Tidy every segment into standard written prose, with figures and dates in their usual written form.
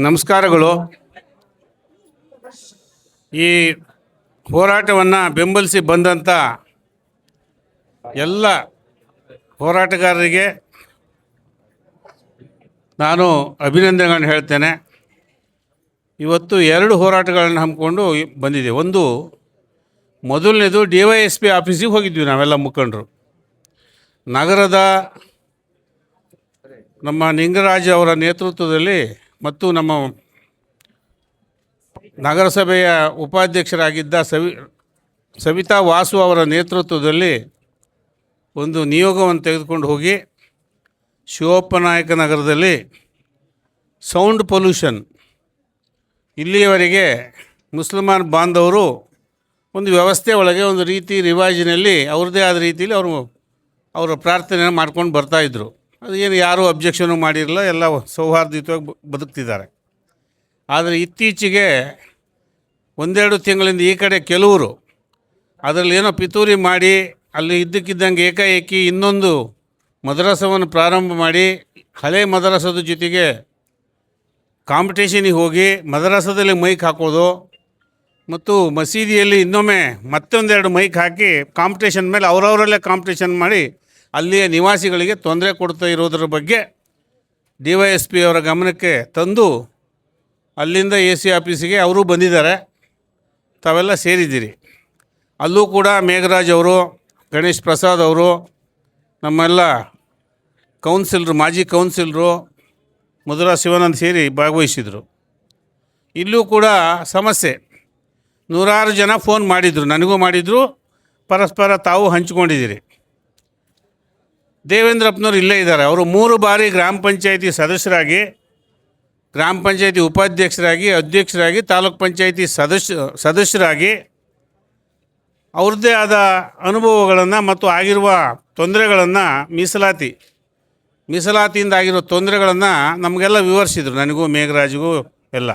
ನಮಸ್ಕಾರಗಳು. ಈ ಹೋರಾಟವನ್ನು ಬೆಂಬಲಿಸಿ ಬಂದಂಥ ಎಲ್ಲ ಹೋರಾಟಗಾರರಿಗೆ ನಾನು ಅಭಿನಂದನೆಗಳನ್ನು ಹೇಳ್ತೇನೆ. ಇವತ್ತು ಎರಡು ಹೋರಾಟಗಳನ್ನು ಹಮ್ಮಿಕೊಂಡು ಬಂದಿದೆ. ಒಂದು, ಮೊದಲನೇದು DYSP ಆಫೀಸಿಗೆ ಹೋಗಿದ್ವಿ ನಾವೆಲ್ಲ ಮುಖಂಡರು. ನಗರದ ನಮ್ಮ ನಿಂಗರಾಜ್ ಅವರ ನೇತೃತ್ವದಲ್ಲಿ ಮತ್ತು ನಮ್ಮ ನಗರಸಭೆಯ ಉಪಾಧ್ಯಕ್ಷರಾಗಿದ್ದ ಸವಿತಾ ವಾಸು ಅವರ ನೇತೃತ್ವದಲ್ಲಿ ಒಂದು ನಿಯೋಗವನ್ನು ತೆಗೆದುಕೊಂಡು ಹೋಗಿ ಶಿವಪ್ಪನಾಯಕ ನಗರದಲ್ಲಿ ಸೌಂಡ್ ಪೊಲ್ಯೂಷನ್, ಇಲ್ಲಿಯವರೆಗೆ ಮುಸಲ್ಮಾನ್ ಬಾಂಧವರು ಒಂದು ವ್ಯವಸ್ಥೆ ಒಳಗೆ ಒಂದು ರೀತಿ ರಿವಾಜಿನಲ್ಲಿ ಅವ್ರದ್ದೇ ಆದ ರೀತಿಯಲ್ಲಿ ಅವರ ಪ್ರಾರ್ಥನೆಯನ್ನು ಮಾಡ್ಕೊಂಡು ಬರ್ತಾಯಿದ್ರು. ಅದು ಏನು ಯಾರೂ ಅಬ್ಜೆಕ್ಷನು ಮಾಡಿರಲಿಲ್ಲ, ಎಲ್ಲ ಸೌಹಾರ್ದಯುತವಾಗಿ ಬದುಕ್ತಿದ್ದಾರೆ. ಆದರೆ ಇತ್ತೀಚೆಗೆ ಒಂದೆರಡು ತಿಂಗಳಿಂದ ಈ ಕಡೆ ಕೆಲವರು ಅದರಲ್ಲಿ ಏನೋ ಪಿತೂರಿ ಮಾಡಿ ಅಲ್ಲಿ ಇದ್ದಕ್ಕಿದ್ದಂಗೆ ಏಕಾಏಕಿ ಇನ್ನೊಂದು ಮದ್ರಸವನ್ನು ಪ್ರಾರಂಭ ಮಾಡಿ ಹಳೆ ಮದ್ರಸದ ಜೊತೆಗೆ ಕಾಂಪಿಟೇಷನಿಗೆ ಹೋಗಿ ಮದ್ರಸದಲ್ಲಿ ಮೈಕ್ ಹಾಕೋದು ಮತ್ತು ಮಸೀದಿಯಲ್ಲಿ ಇನ್ನೊಮ್ಮೆ ಮತ್ತೊಂದೆರಡು ಮೈಕ್ ಹಾಕಿ ಕಾಂಪಿಟೇಷನ್ ಮೇಲೆ ಅವರವರಲ್ಲೇ ಕಾಂಪಿಟೇಷನ್ ಮಾಡಿ ಅಲ್ಲಿಯ ನಿವಾಸಿಗಳಿಗೆ ತೊಂದರೆ ಕೊಡ್ತಾ ಇರೋದ್ರ ಬಗ್ಗೆ DYSP ಅವರ ಗಮನಕ್ಕೆ ತಂದು ಅಲ್ಲಿಂದ AC ಆಫೀಸಿಗೆ ಅವರು ಬಂದಿದ್ದಾರೆ. ತಾವೆಲ್ಲ ಸೇರಿದ್ದೀರಿ. ಅಲ್ಲೂ ಕೂಡ ಮೇಘರಾಜ್ ಅವರು, ಗಣೇಶ್ ಪ್ರಸಾದ್ ಅವರು, ನಮ್ಮೆಲ್ಲ ಕೌನ್ಸಿಲರು, ಮಾಜಿ ಕೌನ್ಸಿಲರು ಮಧುರಾ ಶಿವಾನಂದ್ ಸೇರಿ ಭಾಗವಹಿಸಿದರು. ಇಲ್ಲೂ ಕೂಡ ಸಮಸ್ಯೆ, ನೂರಾರು ಜನ ಫೋನ್ ಮಾಡಿದರು, ನನಗೂ ಮಾಡಿದರು, ಪರಸ್ಪರ ತಾವು ಹಂಚಿಕೊಂಡಿದ್ದೀರಿ. ದೇವೇಂದ್ರಪ್ಪನವ್ರು ಇಲ್ಲೇ ಇದ್ದಾರೆ. ಅವರು 3 ಬಾರಿ ಗ್ರಾಮ ಪಂಚಾಯಿತಿ ಸದಸ್ಯರಾಗಿ, ಗ್ರಾಮ ಪಂಚಾಯಿತಿ ಉಪಾಧ್ಯಕ್ಷರಾಗಿ, ಅಧ್ಯಕ್ಷರಾಗಿ, ತಾಲೂಕು ಪಂಚಾಯಿತಿ ಸದಸ್ಯರಾಗಿ ಅವ್ರದ್ದೇ ಆದ ಅನುಭವಗಳನ್ನು ಮತ್ತು ಆಗಿರುವ ತೊಂದರೆಗಳನ್ನು ಮೀಸಲಾತಿಯಿಂದ ಆಗಿರೋ ತೊಂದರೆಗಳನ್ನು ನಮಗೆಲ್ಲ ವಿವರಿಸಿದರು, ನನಗೂ ಮೇಘರಾಜ್ಗೂ ಎಲ್ಲ.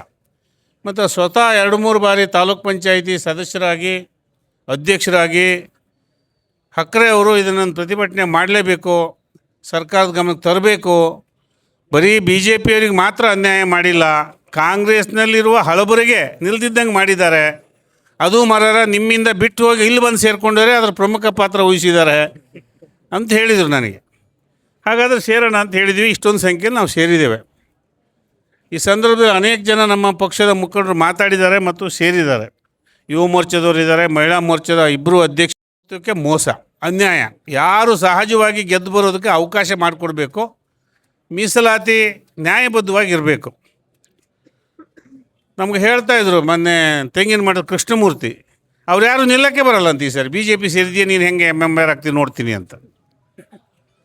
ಮತ್ತು ಸ್ವತಃ 2-3 ಬಾರಿ ತಾಲೂಕು ಪಂಚಾಯಿತಿ ಸದಸ್ಯರಾಗಿ, ಅಧ್ಯಕ್ಷರಾಗಿ ಹಕ್ರೆ ಅವರು ಇದನ್ನು ಪ್ರತಿಭಟನೆ ಮಾಡಲೇಬೇಕು, ಸರ್ಕಾರದ ಗಮನಕ್ಕೆ ತರಬೇಕು, ಬರೀ BJP ಅವರಿಗೆ ಮಾತ್ರ ಅನ್ಯಾಯ ಮಾಡಿಲ್ಲ, ಕಾಂಗ್ರೆಸ್ನಲ್ಲಿರುವ ಹಳಬರಿಗೆ ನಿಲ್ದಿದ್ದಂಗೆ ಮಾಡಿದ್ದಾರೆ, ಅದು ಮರರ ನಿಮ್ಮಿಂದ ಬಿಟ್ಟು ಹೋಗಿ ಇಲ್ಲಿ ಬಂದು ಸೇರಿಕೊಂಡರೆ ಅದರ ಪ್ರಮುಖ ಪಾತ್ರ ವಹಿಸಿದ್ದಾರೆ ಅಂತ ಹೇಳಿದರು ನನಗೆ. ಹಾಗಾದರೆ ಸೇರೋಣ ಅಂತ ಹೇಳಿದ್ವಿ. ಇಷ್ಟೊಂದು ಸಂಖ್ಯೆಯಲ್ಲಿ ನಾವು ಸೇರಿದ್ದೇವೆ. ಈ ಸಂದರ್ಭದಲ್ಲಿ ಅನೇಕ ಜನ ನಮ್ಮ ಪಕ್ಷದ ಮುಖಂಡರು ಮಾತಾಡಿದ್ದಾರೆ ಮತ್ತು ಸೇರಿದ್ದಾರೆ. ಯುವ ಮೋರ್ಚಾದವರು ಇದ್ದಾರೆ, ಮಹಿಳಾ ಮೋರ್ಚಾದ ಇಬ್ಬರು ಅಧ್ಯಕ್ಷಕ್ಕೆ ಮೋಸ, ಅನ್ಯಾಯ. ಯಾರು ಸಹಜವಾಗಿ ಗೆದ್ದು ಬರೋದಕ್ಕೆ ಅವಕಾಶ ಮಾಡಿಕೊಡ್ಬೇಕು, ಮೀಸಲಾತಿ ನ್ಯಾಯಬದ್ಧವಾಗಿರಬೇಕು. ನಮ್ಗೆ ಹೇಳ್ತಾಯಿದ್ರು ಮೊನ್ನೆ ತೆಂಗಿನ ಮಠದ ಕೃಷ್ಣಮೂರ್ತಿ, ಅವ್ರು ಯಾರು ನಿಲ್ಲಕ್ಕೆ ಬರಲ್ಲ ಅಂತ ಈ ಸರಿ BJP ಸೇರಿದೆಯಾ, ನೀನು ಹೆಂಗೆ ಮೆಂಬರ್ ಆಗ್ತೀನಿ ನೋಡ್ತೀನಿ ಅಂತ.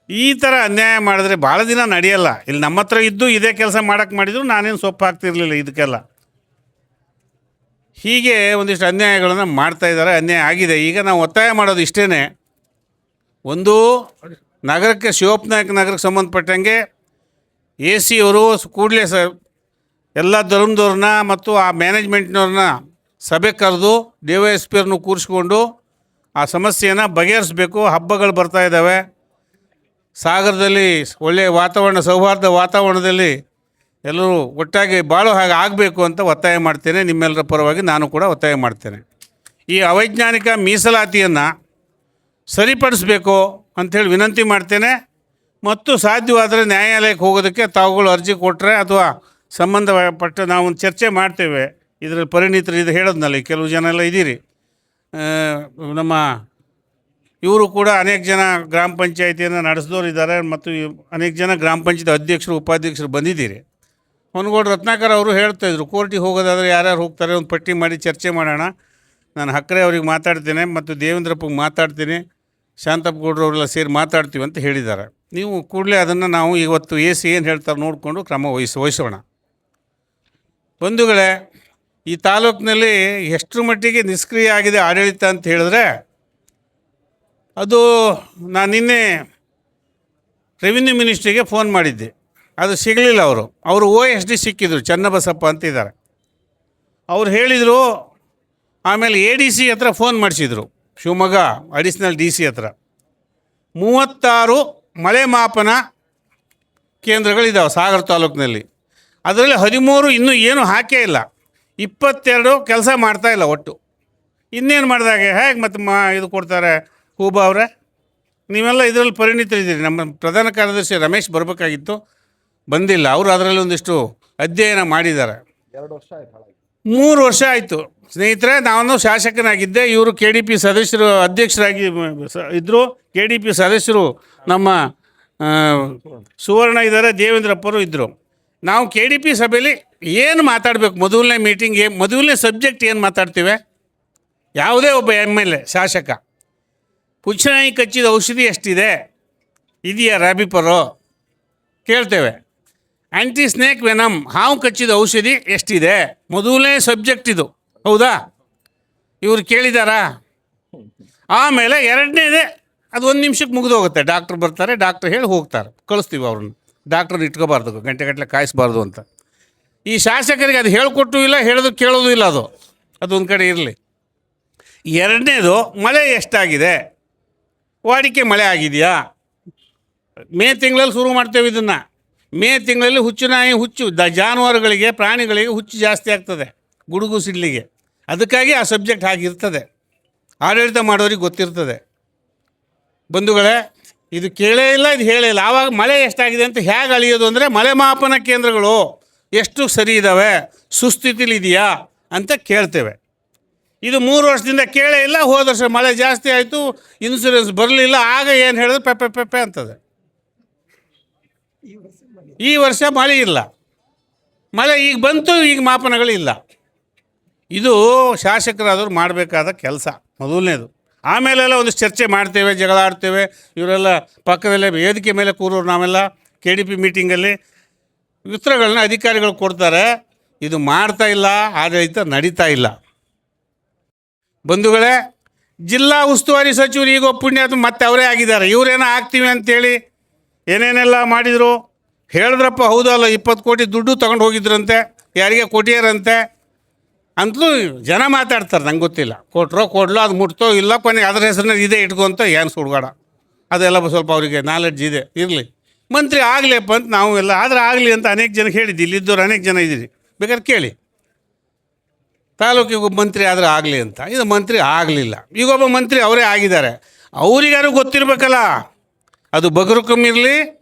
ಈ ಥರ ಅನ್ಯಾಯ ಮಾಡಿದ್ರೆ ಭಾಳ ದಿನ ನಡೆಯಲ್ಲ. ಇಲ್ಲಿ ನಮ್ಮ ಹತ್ರ ಇದ್ದು ಇದೇ ಕೆಲಸ ಮಾಡೋಕ್ಕೆ ಮಾಡಿದ್ರು ನಾನೇನು ಸೊಪ್ಪು ಹಾಕ್ತಿರ್ಲಿಲ್ಲ ಇದಕ್ಕೆಲ್ಲ. ಹೀಗೆ ಒಂದಿಷ್ಟು ಅನ್ಯಾಯಗಳನ್ನು ಮಾಡ್ತಾಯಿದ್ದಾರೆ, ಅನ್ಯಾಯ ಆಗಿದೆ. ಈಗ ನಾವು ಒತ್ತಾಯ ಮಾಡೋದು ಇಷ್ಟೇ, ಒಂದು, ನಗರಕ್ಕೆ ಶಿವಪ್ಪನಾಯಕ ನಗರಕ್ಕೆ ಸಂಬಂಧಪಟ್ಟಂಗೆ AC ಅವರು ಕೂಡಲೇ ಎಲ್ಲ ಧರ್ಮದವ್ರನ್ನ ಮತ್ತು ಆ ಮ್ಯಾನೇಜ್ಮೆಂಟ್ನವ್ರನ್ನ ಸಭೆ ಕರೆದು DYSP ಅವ್ರನ್ನ ಕೂರಿಸ್ಕೊಂಡು ಆ ಸಮಸ್ಯೆಯನ್ನು ಬಗೆಹರಿಸಬೇಕು. ಹಬ್ಬಗಳು ಬರ್ತಾ ಇದ್ದಾವೆ, ಸಾಗರದಲ್ಲಿ ಒಳ್ಳೆಯ ವಾತಾವರಣ, ಸೌಹಾರ್ದ ವಾತಾವರಣದಲ್ಲಿ ಎಲ್ಲರೂ ಒಟ್ಟಾಗಿ ಬಾಳೋ ಹಾಗೆ ಆಗಬೇಕು ಅಂತ ಒತ್ತಾಯ ಮಾಡ್ತೇನೆ. ನಿಮ್ಮೆಲ್ಲರ ಪರವಾಗಿ ನಾನು ಕೂಡ ಒತ್ತಾಯ ಮಾಡ್ತೇನೆ. ಈ ಅವೈಜ್ಞಾನಿಕ ಮೀಸಲಾತಿಯನ್ನು ಸರಿಪಡಿಸಬೇಕು ಅಂಥೇಳಿ ವಿನಂತಿ ಮಾಡ್ತೇನೆ. ಮತ್ತು ಸಾಧ್ಯವಾದರೆ ನ್ಯಾಯಾಲಯಕ್ಕೆ ಹೋಗೋದಕ್ಕೆ ತಾವುಗಳು ಅರ್ಜಿ ಕೊಟ್ಟರೆ ಅಥವಾ ಸಂಬಂಧಪಟ್ಟ ನಾವು ಒಂದು ಚರ್ಚೆ ಮಾಡ್ತೇವೆ. ಇದರಲ್ಲಿ ಪರಿಣಿತರು ಇದು ಹೇಳೋದ್ನಲ್ಲಿ ಕೆಲವು ಜನ ಎಲ್ಲ ಇದ್ದೀರಿ. ನಮ್ಮ ಇವರು ಕೂಡ ಅನೇಕ ಜನ ಗ್ರಾಮ ಪಂಚಾಯಿತಿಯನ್ನು ನಡೆಸಿದವರು ಇದ್ದಾರೆ ಮತ್ತು ಅನೇಕ ಜನ ಗ್ರಾಮ ಪಂಚಾಯತ್ ಅಧ್ಯಕ್ಷರು, ಉಪಾಧ್ಯಕ್ಷರು ಬಂದಿದ್ದೀರಿ. ಹೊನಗೋಡು ರತ್ನಾಕರ್ ಅವರು ಹೇಳ್ತಾಯಿದ್ರು, ಕೋರ್ಟಿಗೆ ಹೋಗೋದಾದರೆ ಯಾರ್ಯಾರು ಹೋಗ್ತಾರೆ ಒಂದು ಪಟ್ಟಿ ಮಾಡಿ ಚರ್ಚೆ ಮಾಡೋಣ. ನಾನು ಹಕ್ರೆ ಅವ್ರಿಗೆ ಮಾತಾಡ್ತೇನೆ ಮತ್ತು ದೇವೇಂದ್ರಪ್ಪಗೆ ಮಾತಾಡ್ತೀನಿ, ಶಾಂತಪ್ಪ ಗೌಡ್ರವರೆಲ್ಲ ಸೇರಿ ಮಾತಾಡ್ತೀವಿ ಅಂತ ಹೇಳಿದ್ದಾರೆ. ನೀವು ಕೂಡಲೇ ಅದನ್ನು ನಾವು ಇವತ್ತು AC ಏನು ಹೇಳ್ತಾರೆ ನೋಡಿಕೊಂಡು ಕ್ರಮ ವಹಿಸೋಣ. ಬಂಧುಗಳೇ, ಈ ತಾಲೂಕಿನಲ್ಲಿ ಎಷ್ಟರ ಮಟ್ಟಿಗೆ ನಿಷ್ಕ್ರಿಯ ಆಗಿದೆ ಆಡಳಿತ ಅಂತ ಹೇಳಿದ್ರೆ, ಅದು ನಾನು ನಿನ್ನೆ ರೆವಿನ್ಯೂ ಮಿನಿಸ್ಟ್ರಿಗೆ ಫೋನ್ ಮಾಡಿದ್ದೆ, ಅದು ಸಿಗಲಿಲ್ಲ. ಅವರು OSD ಸಿಕ್ಕಿದ್ರು, ಚನ್ನಬಸಪ್ಪ ಅಂತಿದ್ದಾರೆ. ಅವ್ರು ಹೇಳಿದರು. ಆಮೇಲೆ ADC ಹತ್ರ ಫೋನ್ ಮಾಡಿಸಿದರು, ಶಿವಮೊಗ್ಗ ಅಡಿಷ್ನಲ್ DC ಹತ್ರ. 36 ಮಳೆ ಮಾಪನ ಕೇಂದ್ರಗಳಿದ್ದಾವೆ ಸಾಗರ ತಾಲೂಕಿನಲ್ಲಿ. ಅದರಲ್ಲಿ 13 ಇನ್ನೂ ಏನೂ ಹಾಕೇ ಇಲ್ಲ, 22 ಕೆಲಸ ಮಾಡ್ತಾಯಿಲ್ಲ ಒಟ್ಟು. ಇನ್ನೇನು ಮಾಡಿದಾಗ ಹೇಗೆ ಮತ್ತೆ ಇದು ಕೊಡ್ತಾರೆ? ಹೂಬಾ ಅವರೇ, ನೀವೆಲ್ಲ ಇದರಲ್ಲಿ ಪರಿಣಿತರಿದ್ದೀರಿ. ನಮ್ಮ ಪ್ರಧಾನ ಕಾರ್ಯದರ್ಶಿ ರಮೇಶ್ ಬರಬೇಕಾಗಿತ್ತು, ಬಂದಿಲ್ಲ. ಅವರು ಅದರಲ್ಲಿ ಒಂದಿಷ್ಟು ಅಧ್ಯಯನ ಮಾಡಿದ್ದಾರೆ. 3 ವರ್ಷ ಆಯಿತು ಸ್ನೇಹಿತರೆ. ನಾನು ಶಾಸಕನಾಗಿದ್ದೆ, ಇವರು KDP ಸದಸ್ಯರು ಅಧ್ಯಕ್ಷರಾಗಿ ಇದ್ದರು. KDP ಸದಸ್ಯರು ನಮ್ಮ ಸುವರ್ಣ ಇದ್ದಾರೆ, ದೇವೇಂದ್ರಪ್ಪರು ಇದ್ದರು. ನಾವು KDP ಸಭೆಯಲ್ಲಿ ಏನು ಮಾತಾಡಬೇಕು, ಮೊದಲನೇ ಮೀಟಿಂಗ್ ಮೊದಲನೇ ಸಬ್ಜೆಕ್ಟ್ ಏನು ಮಾತಾಡ್ತೀವಿ? ಯಾವುದೇ ಒಬ್ಬ MLA ಶಾಸಕ ಪುಚ್ಚನಾಯಿ ಕಚ್ಚಿದ ಔಷಧಿ ಎಷ್ಟಿದೆ, ಇದೆಯಾ ರ್ಯಾಬಿಪರು ಕೇಳ್ತೇವೆ. ಆ್ಯಂಟಿ ಸ್ನೇಕ್ ವೆನಮ್, ಹಾವು ಕಚ್ಚಿದ ಔಷಧಿ ಎಷ್ಟಿದೆ, ಮೊದಲನೇ ಸಬ್ಜೆಕ್ಟ್ ಇದು, ಹೌದಾ? ಇವರು ಕೇಳಿದಾರಾ? ಆಮೇಲೆ ಎರಡನೇದೇ ಅದು 1 ನಿಮಿಷಕ್ಕೆ ಮುಗಿದೋಗುತ್ತೆ. ಡಾಕ್ಟ್ರ್ ಬರ್ತಾರೆ, ಡಾಕ್ಟ್ರ್ ಹೇಳಿ ಹೋಗ್ತಾರೆ, ಕಳಿಸ್ತೀವಿ ಅವ್ರನ್ನ. ಡಾಕ್ಟ್ರನ್ನ ಇಟ್ಕೋಬಾರ್ದು, ಗಂಟೆಗಟ್ಟಲೆ ಕಾಯಿಸಬಾರ್ದು ಅಂತ. ಈ ಶಾಸಕರಿಗೆ ಅದು ಹೇಳಿಕೊಟ್ಟು ಇಲ್ಲ, ಹೇಳೋದು ಕೇಳೋದು ಇಲ್ಲ. ಅದೊಂದು ಕಡೆ ಇರಲಿ. ಎರಡನೇದು, ಮಳೆ ಎಷ್ಟಾಗಿದೆ, ವಾಡಿಕೆ ಮಳೆ ಆಗಿದೆಯಾ? ಮೇ ತಿಂಗಳಲ್ಲಿ ಶುರು ಮಾಡ್ತೇವೆ ಇದನ್ನು. ಮೇ ತಿಂಗಳಲ್ಲಿ ಹುಚ್ಚು ಜಾನುವಾರುಗಳಿಗೆ, ಪ್ರಾಣಿಗಳಿಗೆ ಹುಚ್ಚು ಜಾಸ್ತಿ ಆಗ್ತದೆ, ಗುಡುಗು ಸಿಡ್ಲಿಗೆ. ಅದಕ್ಕಾಗಿ ಆ ಸಬ್ಜೆಕ್ಟ್ ಆಗಿರ್ತದೆ, ಆಡಳಿತ ಮಾಡೋರಿಗೆ ಗೊತ್ತಿರ್ತದೆ. ಬಂಧುಗಳೇ, ಇದು ಕೇಳೇ ಇಲ್ಲ, ಇದು ಹೇಳೇ ಇಲ್ಲ. ಆವಾಗ ಮಳೆ ಎಷ್ಟಾಗಿದೆ ಅಂತ ಹೇಗೆ ಅಳಿಯೋದು ಅಂದರೆ, ಮಳೆ ಮಾಪನ ಕೇಂದ್ರಗಳು ಎಷ್ಟು ಸರಿ ಇದ್ದಾವೆ, ಸುಸ್ಥಿತಿಲಿದೆಯಾ ಅಂತ ಕೇಳ್ತೇವೆ. ಇದು 3 ವರ್ಷದಿಂದ ಕೇಳೇ ಇಲ್ಲ. ಹೋದ ವರ್ಷ ಮಳೆ ಜಾಸ್ತಿ ಆಯಿತು, ಇನ್ಸೂರೆನ್ಸ್ ಬರಲಿಲ್ಲ, ಆಗ ಏನು ಹೇಳಿದ್ರು ಪೆಪ್ಪೆ ಅಂತದೆ. ಈ ವರ್ಷ ಮಳೆ ಇಲ್ಲ, ಮಳೆ ಈಗ ಬಂತು, ಈಗ ಮಾಪನಗಳಿಲ್ಲ. ಇದು ಶಾಸಕರಾದವ್ರು ಮಾಡಬೇಕಾದ ಕೆಲಸ ಮೊದಲನೇದು. ಆಮೇಲೆಲ್ಲ ಒಂದಿಷ್ಟು ಚರ್ಚೆ ಮಾಡ್ತೇವೆ, ಜಗಳ ಆಡ್ತೇವೆ. ಇವರೆಲ್ಲ ಪಕ್ಕದಲ್ಲೇ ವೇದಿಕೆ ಮೇಲೆ ಕೂರೋರು ನಾವೆಲ್ಲ KDP ಮೀಟಿಂಗಲ್ಲಿ ಉತ್ತರಗಳನ್ನ ಅಧಿಕಾರಿಗಳು ಕೊಡ್ತಾರೆ. ಇದು ಮಾಡ್ತಾ ಇಲ್ಲ, ಆಡಳಿತ ನಡೀತಾ ಇಲ್ಲ. ಬಂಧುಗಳೇ, ಜಿಲ್ಲಾ ಉಸ್ತುವಾರಿ ಸಚಿವರು ಈಗ ಪುಣ್ಯಾತ್ಮ ಮತ್ತೆ ಅವರೇ ಆಗಿದ್ದಾರೆ. ಇವರೇನೋ ಆಗ್ತೀವಿ ಅಂತೇಳಿ ಏನೇನೆಲ್ಲ ಮಾಡಿದರು, ಹೇಳಿದ್ರಪ್ಪ, ಹೌದಲ್ಲ, 20 ಕೋಟಿ ದುಡ್ಡು ತೊಗೊಂಡು ಹೋಗಿದ್ರಂತೆ, ಯಾರಿಗೆ ಕೊಟ್ಟಿಯಾರಂತೆ ಅಂತಲೂ ಜನ ಮಾತಾಡ್ತಾರೆ. ನಂಗೆ ಗೊತ್ತಿಲ್ಲ, ಕೊಡ್ಲೋ ಅದು ಮುಟ್ತೋ ಇಲ್ಲ, ಕೊನೆಗೆ ಅದರ ಹೆಸರಿನಲ್ಲಿ ಇದೇ ಇಟ್ಕೊಂತ ಏನು ಸುಡುಗಾಡ. ಅದೆಲ್ಲ ಸ್ವಲ್ಪ ಅವರಿಗೆ ನಾಲೆಡ್ಜ್ ಇದೆ, ಇರಲಿ. ಮಂತ್ರಿ ಆಗಲಿಪ್ಪ ಅಂತ ನಾವು ಎಲ್ಲ, ಆದರೆ ಆಗಲಿ ಅಂತ ಅನೇಕ ಜನ ಹೇಳಿದ್ದು, ಇಲ್ಲಿದ್ದವ್ರು ಅನೇಕ ಜನ ಇದ್ದೀರಿ, ಬೇಕಾದ್ರೆ ಕೇಳಿ. ತಾಲೂಕಿಗೆ ಮಂತ್ರಿ ಆದರೆ ಆಗಲಿ ಅಂತ. ಇದು ಮಂತ್ರಿ ಆಗಲಿಲ್ಲ. ಈಗೊಬ್ಬ ಮಂತ್ರಿ ಅವರೇ ಆಗಿದ್ದಾರೆ. ಅವರಿಗಾರು ಗೊತ್ತಿರಬೇಕಲ್ಲ. ಅದು ಬಗರುಕಮ್ ಇರಲಿ,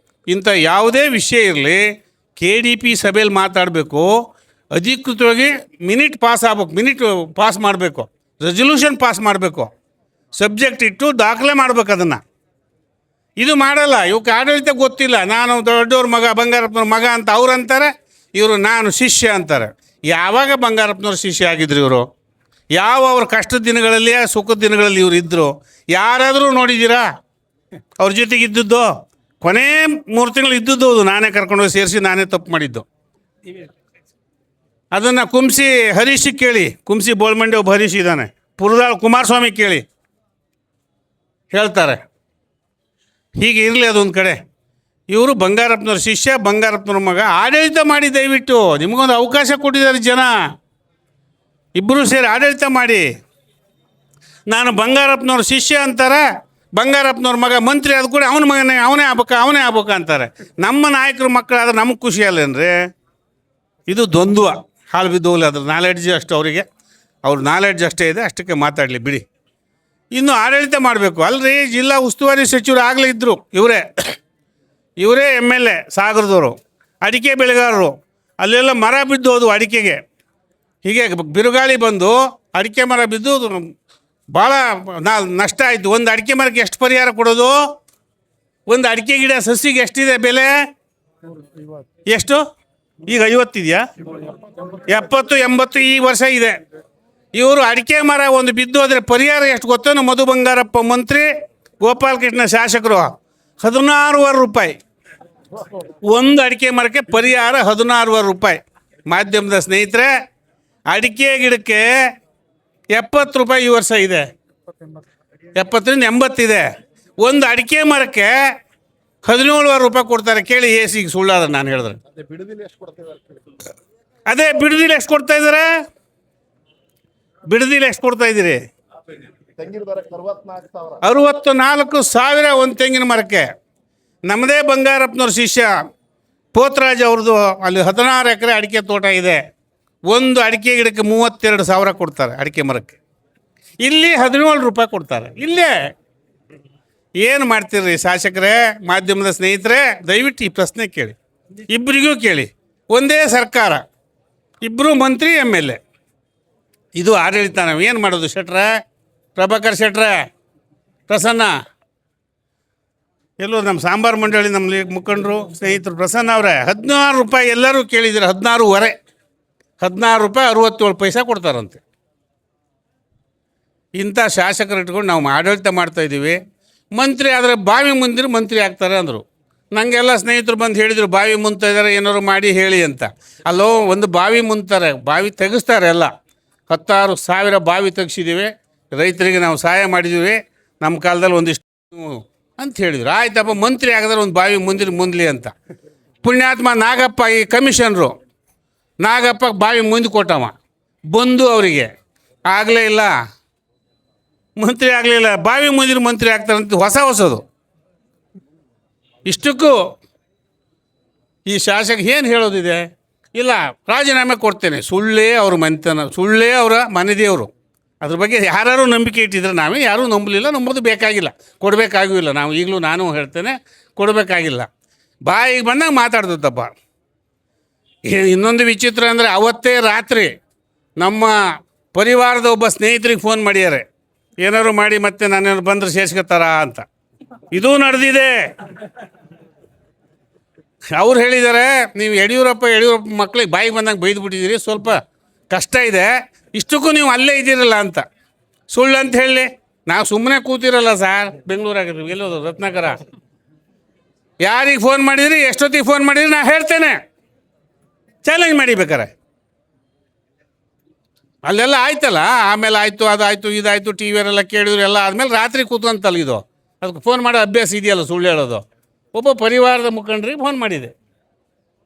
ಇಂಥ ಯಾವುದೇ ವಿಷಯ ಇರಲಿ, KDP ಸಭೆಯಲ್ಲಿ ಮಾತಾಡಬೇಕು, ಅಧಿಕೃತವಾಗಿ ಮಿನಿಟ್ ಪಾಸ್ ಮಾಡಬೇಕು, ರೆಸಲ್ಯೂಷನ್ ಪಾಸ್ ಮಾಡಬೇಕು, ಸಬ್ಜೆಕ್ಟ್ ಇಟ್ಟು ದಾಖಲೆ ಮಾಡಬೇಕು ಅದನ್ನು. ಇದು ಮಾಡಲ್ಲ. ಇವಕ್ಕೆ ಆಡಳಿತ ಗೊತ್ತಿಲ್ಲ. ನಾನು ದೊಡ್ಡವ್ರ ಮಗ, ಬಂಗಾರಪ್ಪನವ್ರ ಮಗ ಅಂತ ಅವ್ರು ಅಂತಾರೆ, ಇವರು ನಾನು ಶಿಷ್ಯ ಅಂತಾರೆ. ಯಾವಾಗ ಬಂಗಾರಪ್ಪನವ್ರ ಶಿಷ್ಯ ಆಗಿದ್ರು ಇವರು? ಯಾವ ಅವ್ರ ಕಷ್ಟದ ದಿನಗಳಲ್ಲಿ, ಸುಖದ ದಿನಗಳಲ್ಲಿ ಇವರು ಇದ್ದರು? ಯಾರಾದರೂ ನೋಡಿದ್ದೀರಾ ಅವ್ರ ಜೊತೆಗೆ ಇದ್ದದ್ದು? ಕೊನೆ 3 ತಿಂಗಳು ಇದ್ದದ್ದು ನಾನೇ ಕರ್ಕೊಂಡೋಗಿ ಸೇರಿಸಿ, ನಾನೇ ತಪ್ಪು ಮಾಡಿದ್ದು. ಅದನ್ನು ಕುಂಸಿ ಹರೀಶಿಗೆ ಕೇಳಿ, ಕುಂಸಿ ಬೋಳ್ಮಂಡಿ ಒಬ್ಬ ಹರೀಶ್ ಇದ್ದಾನೆ, ಪುರದಾಳ್ ಕುಮಾರಸ್ವಾಮಿ ಕೇಳಿ, ಹೇಳ್ತಾರೆ. ಹೀಗೆ ಇರಲಿ ಅದೊಂದು ಕಡೆ. ಇವರು ಬಂಗಾರಪ್ಪನವ್ರ ಶಿಷ್ಯ, ಬಂಗಾರಪ್ಪನವ್ರ ಮಗ. ಆಡಳಿತ ಮಾಡಿ, ದಯವಿಟ್ಟು ನಿಮಗೊಂದು ಅವಕಾಶ ಕೊಟ್ಟಿದ್ದಾರೆ ಜನ, ಇಬ್ಬರೂ ಸೇರಿ ಆಡಳಿತ ಮಾಡಿ. ನಾನು ಬಂಗಾರಪ್ಪನವ್ರ ಶಿಷ್ಯ ಅಂತಾರೆ, ಬಂಗಾರಪ್ಪನವ್ರ ಮಗ ಮಂತ್ರಿ ಆದ ಕೂಡ ಅವನ ಮಗನೇ, ಅವನೇ ಆಗ್ಬೇಕು ಅಂತಾರೆ. ನಮ್ಮ ನಾಯಕರ ಮಕ್ಕಳಾದ್ರೆ ನಮಗೆ ಖುಷಿ ಅಲ್ಲೇನ್ರಿ? ಇದು ದ್ವಂದ್ವ, ಹಾಳು ಬಿದ್ದೋಗ್ಲಿ. ಅದ್ರ ನಾಲೆಡ್ಜ್ ಅಷ್ಟು ಅವರಿಗೆ, ಅವ್ರ ನಾಲೆಡ್ಜ್ ಅಷ್ಟೇ ಇದೆ, ಅಷ್ಟಕ್ಕೆ ಮಾತಾಡಲಿ ಬಿಡಿ. ಇನ್ನು ಆಡಳಿತ ಮಾಡಬೇಕು ಅಲ್ರಿ. ಜಿಲ್ಲಾ ಉಸ್ತುವಾರಿ ಸಚಿವರು ಆಗಲೇ ಇದ್ದರು ಇವರೇ MLA ಸಾಗರದವರು, ಅಡಿಕೆ ಬೆಳೆಗಾರರು. ಅಲ್ಲೆಲ್ಲ ಮರ ಬಿದ್ದು ಹೋದವು ಅಡಿಕೆಗೆ. ಹೀಗೆ ಬಿರುಗಾಳಿ ಬಂದು ಅಡಿಕೆ ಮರ ಬಿದ್ದು ಭಾಳ ನಷ್ಟ ಆಯಿತು. ಒಂದು ಅಡಿಕೆ ಮರಕ್ಕೆ ಎಷ್ಟು ಪರಿಹಾರ ಕೊಡೋದು? ಒಂದು ಅಡಿಕೆ ಗಿಡ ಸಸಿಗೆ ಎಷ್ಟಿದೆ ಬೆಲೆ? ಎಷ್ಟು? ಈಗ 50 ಇದೆಯಾ? 70, 80 ಈ ವರ್ಷ ಇದೆ. ಇವರು ಅಡಿಕೆ ಮರ ಒಂದು ಬಿದ್ದು ಹೋದರೆ ಪರಿಹಾರ ಎಷ್ಟು ಗೊತ್ತೇನು? ಮಧು ಬಂಗಾರಪ್ಪ ಮಂತ್ರಿ, ಗೋಪಾಲಕೃಷ್ಣ ಶಾಸಕರು 16,000 ರೂಪಾಯಿ. ಒಂದು ಅಡಿಕೆ ಮರಕ್ಕೆ ಪರಿಹಾರ 16,000 ರೂಪಾಯಿ. ಮಾಧ್ಯಮದ ಸ್ನೇಹಿತರೆ, ಅಡಿಕೆ ಗಿಡಕ್ಕೆ 70 ರೂಪಾಯಿ ಈ ವರ್ಷ ಇದೆ, 70ರಿಂದ 80 ಇದೆ. ಒಂದು ಅಡಿಕೆ ಮರಕ್ಕೆ 17,000 ರೂಪಾಯಿ ಕೊಡ್ತಾರೆ. ಕೇಳಿ AC ಸುಳ್ಳಾದ್ರೆ ನಾನು ಹೇಳಿದ್ರೆ. ಅದೇ ಬಿಡದಿಲಿ ಎಷ್ಟು ಕೊಡ್ತಾ ಇದ್ದಾರೆ? ಬಿಡದಿಲಿ ಎಷ್ಟು ಕೊಡ್ತಾ ಇದ್ದೀರಿ? 64,000 ಒಂದು ತೆಂಗಿನ ಮರಕ್ಕೆ. ನಮ್ಮದೇ ಬಂಗಾರಪ್ಪನವ್ರ ಶಿಷ್ಯ ಪೋತ್ರಾಜ್ ಅವ್ರದ್ದು ಅಲ್ಲಿ 16 ಎಕರೆ ಅಡಿಕೆ ತೋಟ ಇದೆ. ಒಂದು ಅಡಿಕೆ ಗಿಡಕ್ಕೆ 32,000 ಕೊಡ್ತಾರೆ ಅಡಿಕೆ ಮರಕ್ಕೆ. ಇಲ್ಲಿ 17 ರೂಪಾಯಿ ಕೊಡ್ತಾರೆ. ಇಲ್ಲೇ ಏನು ಮಾಡ್ತೀರಿ ಶಾಸಕರೇ, ಮಾಧ್ಯಮದ ಸ್ನೇಹಿತರೆ, ದಯವಿಟ್ಟು ಈ ಪ್ರಶ್ನೆ ಕೇಳಿ, ಇಬ್ಬರಿಗೂ ಕೇಳಿ. ಒಂದೇ ಸರ್ಕಾರ, ಇಬ್ಬರು ಮಂತ್ರಿ MLA, ಇದು ಆಡಳಿತ. ನಾವು ಏನು ಮಾಡೋದು? ಶೆಟ್ರೆ, ಪ್ರಭಾಕರ್ ಶೆಟ್ರೆ, ಪ್ರಸನ್ನ, ಎಲ್ಲೋ ನಮ್ಮ ಸಾಂಬಾರು ಮಂಡಳಿ ನಮ್ಮ ಮುಖಂಡರು ಸ್ನೇಹಿತರು ಪ್ರಸನ್ನ ಅವರೇ, 16 ರೂಪಾಯಿ ಎಲ್ಲರೂ ಕೇಳಿದ್ದೀರ, 16.5, 16 ರೂಪಾಯಿ 67 ಪೈಸೆ ಕೊಡ್ತಾರಂತೆ. ಇಂಥ ಶಾಸಕರು ಇಟ್ಕೊಂಡು ನಾವು ಆಡಳಿತ ಮಾಡ್ತಾಯಿದ್ದೀವಿ. ಮಂತ್ರಿ ಆದರೆ ಬಾವಿ ಮುಂದಿರು ಮಂತ್ರಿ ಆಗ್ತಾರೆ ಅಂದರು. ನನಗೆಲ್ಲ ಸ್ನೇಹಿತರು ಬಂದು ಹೇಳಿದರು, ಬಾವಿ ಮುಂತಾ ಇದ್ದಾರೆ, ಏನಾದ್ರು ಮಾಡಿ ಹೇಳಿ ಅಂತ. ಅಲ್ಲೋ, ಒಂದು ಬಾವಿ ಮುಂತಾರೆ, ಬಾವಿ ತೆಗೆಸ್ತಾರೆ. ಎಲ್ಲ 16,000 ಬಾವಿ ತೆಗೆಸಿದ್ದೀವಿ, ರೈತರಿಗೆ ನಾವು ಸಹಾಯ ಮಾಡಿದ್ದೀವಿ ನಮ್ಮ ಕಾಲದಲ್ಲಿ ಒಂದಿಷ್ಟು ಅಂತ ಹೇಳಿದರು. ಆಯ್ತಪ್ಪ, ಮಂತ್ರಿ ಆಗಿದ್ರೆ ಒಂದು ಬಾವಿ ಮುಂದ್ಲಿ ಅಂತ. ಪುಣ್ಯಾತ್ಮ ನಾಗಪ್ಪ, ಈ ಕಮಿಷನ್ರು ನಾಗಪ್ಪ ಬಾವಿ ಮುಂದೆ ಕೊಟ್ಟವ, ಬಂದು ಅವರಿಗೆ ಆಗಲೇ ಇಲ್ಲ, ಮಂತ್ರಿ ಆಗಲಿಲ್ಲ. ಬಾವಿ ಮುಂದಿನ ಮಂತ್ರಿ ಆಗ್ತಾರಂತ ಹೊಸದು. ಇಷ್ಟಕ್ಕೂ ಈ ಶಾಸಕ ಏನು ಹೇಳೋದಿದೆ? ಇಲ್ಲ, ರಾಜೀನಾಮೆ ಕೊಡ್ತೇನೆ. ಸುಳ್ಳೇ ಅವ್ರ ಮನೆತನ, ಸುಳ್ಳೇ ಅವರ ಮನೆದೇವರು. ಅದ್ರ ಬಗ್ಗೆ ಯಾರು ನಂಬಿಕೆ ಇಟ್ಟಿದ್ರೆ ನಾವೇ ಯಾರೂ ನಂಬಲಿಲ್ಲ, ನಂಬೋದು ಬೇಕಾಗಿಲ್ಲ, ಕೊಡಬೇಕಾಗೂ ಇಲ್ಲ. ನಾವು ಈಗಲೂ ನಾನು ಹೇಳ್ತೇನೆ, ಕೊಡಬೇಕಾಗಿಲ್ಲ. ಬಾಯಿಗೆ ಬಂದಾಗ ಮಾತಾಡ್ದತ್ತಪ್ಪ. ಇನ್ನೊಂದು ವಿಚಿತ್ರ ಅಂದರೆ, ಅವತ್ತೇ ರಾತ್ರಿ ನಮ್ಮ ಪರಿವಾರದ ಒಬ್ಬ ಸ್ನೇಹಿತರಿಗೆ ಫೋನ್ ಮಾಡ್ಯಾರೆ, ಏನಾದ್ರು ಮಾಡಿ ಮತ್ತೆ ನಾನೇನು ಬಂದ್ರೆ ಸೇರ್ಸ್ಕೊತಾರ ಅಂತ. ಇದೂ ನಡೆದಿದೆ. ಅವ್ರು ಹೇಳಿದ್ದಾರೆ, ನೀವು ಯಡಿಯೂರಪ್ಪ ಮಕ್ಕಳಿಗೆ ಬಾಯಿಗೆ ಬಂದಂಗೆ ಬೈದ್ಬಿಟ್ಟಿದ್ದೀರಿ, ಸ್ವಲ್ಪ ಕಷ್ಟ ಇದೆ, ಇಷ್ಟಕ್ಕೂ ನೀವು ಅಲ್ಲೇ ಇದ್ದೀರಲ್ಲ ಅಂತ. ಸುಳ್ಳು ಅಂತ ಹೇಳಿ ನಾವು ಸುಮ್ಮನೆ ಕೂತಿರಲ್ಲ ಸರ್, ಬೆಂಗಳೂರಾಗಿರ್ತೀವಿ, ಎಲ್ಲೋದು ರತ್ನಾಕರ. ಯಾರಿಗೆ ಫೋನ್ ಮಾಡಿದ್ರಿ, ಎಷ್ಟೊತ್ತಿಗೆ ಫೋನ್ ಮಾಡಿದ್ರಿ, ನಾ ಹೇಳ್ತೇನೆ, ಚಾಲೆಂಜ್ ಮಾಡಿ ಬೇಕಾರೆ. ಅಲ್ಲೆಲ್ಲ ಆಯ್ತಲ್ಲ, ಆಮೇಲೆ ಆಯಿತು, ಅದಾಯಿತು, ಇದಾಯಿತು, ಟಿ ವಿಯರೆಲ್ಲ ಕೇಳಿದ್ರು, ಎಲ್ಲ ಆದಮೇಲೆ ರಾತ್ರಿ ಕೂತ್ಕೊಂತಲ್ಲ ಇದು. ಅದಕ್ಕೆ ಫೋನ್ ಮಾಡೋ ಅಭ್ಯಾಸ ಇದೆಯಲ್ಲ, ಸುಳ್ಳು ಹೇಳೋದು. ಒಬ್ಬ ಪರಿವಾರದ ಮುಖಂಡರಿಗೆ ಫೋನ್ ಮಾಡಿದೆ,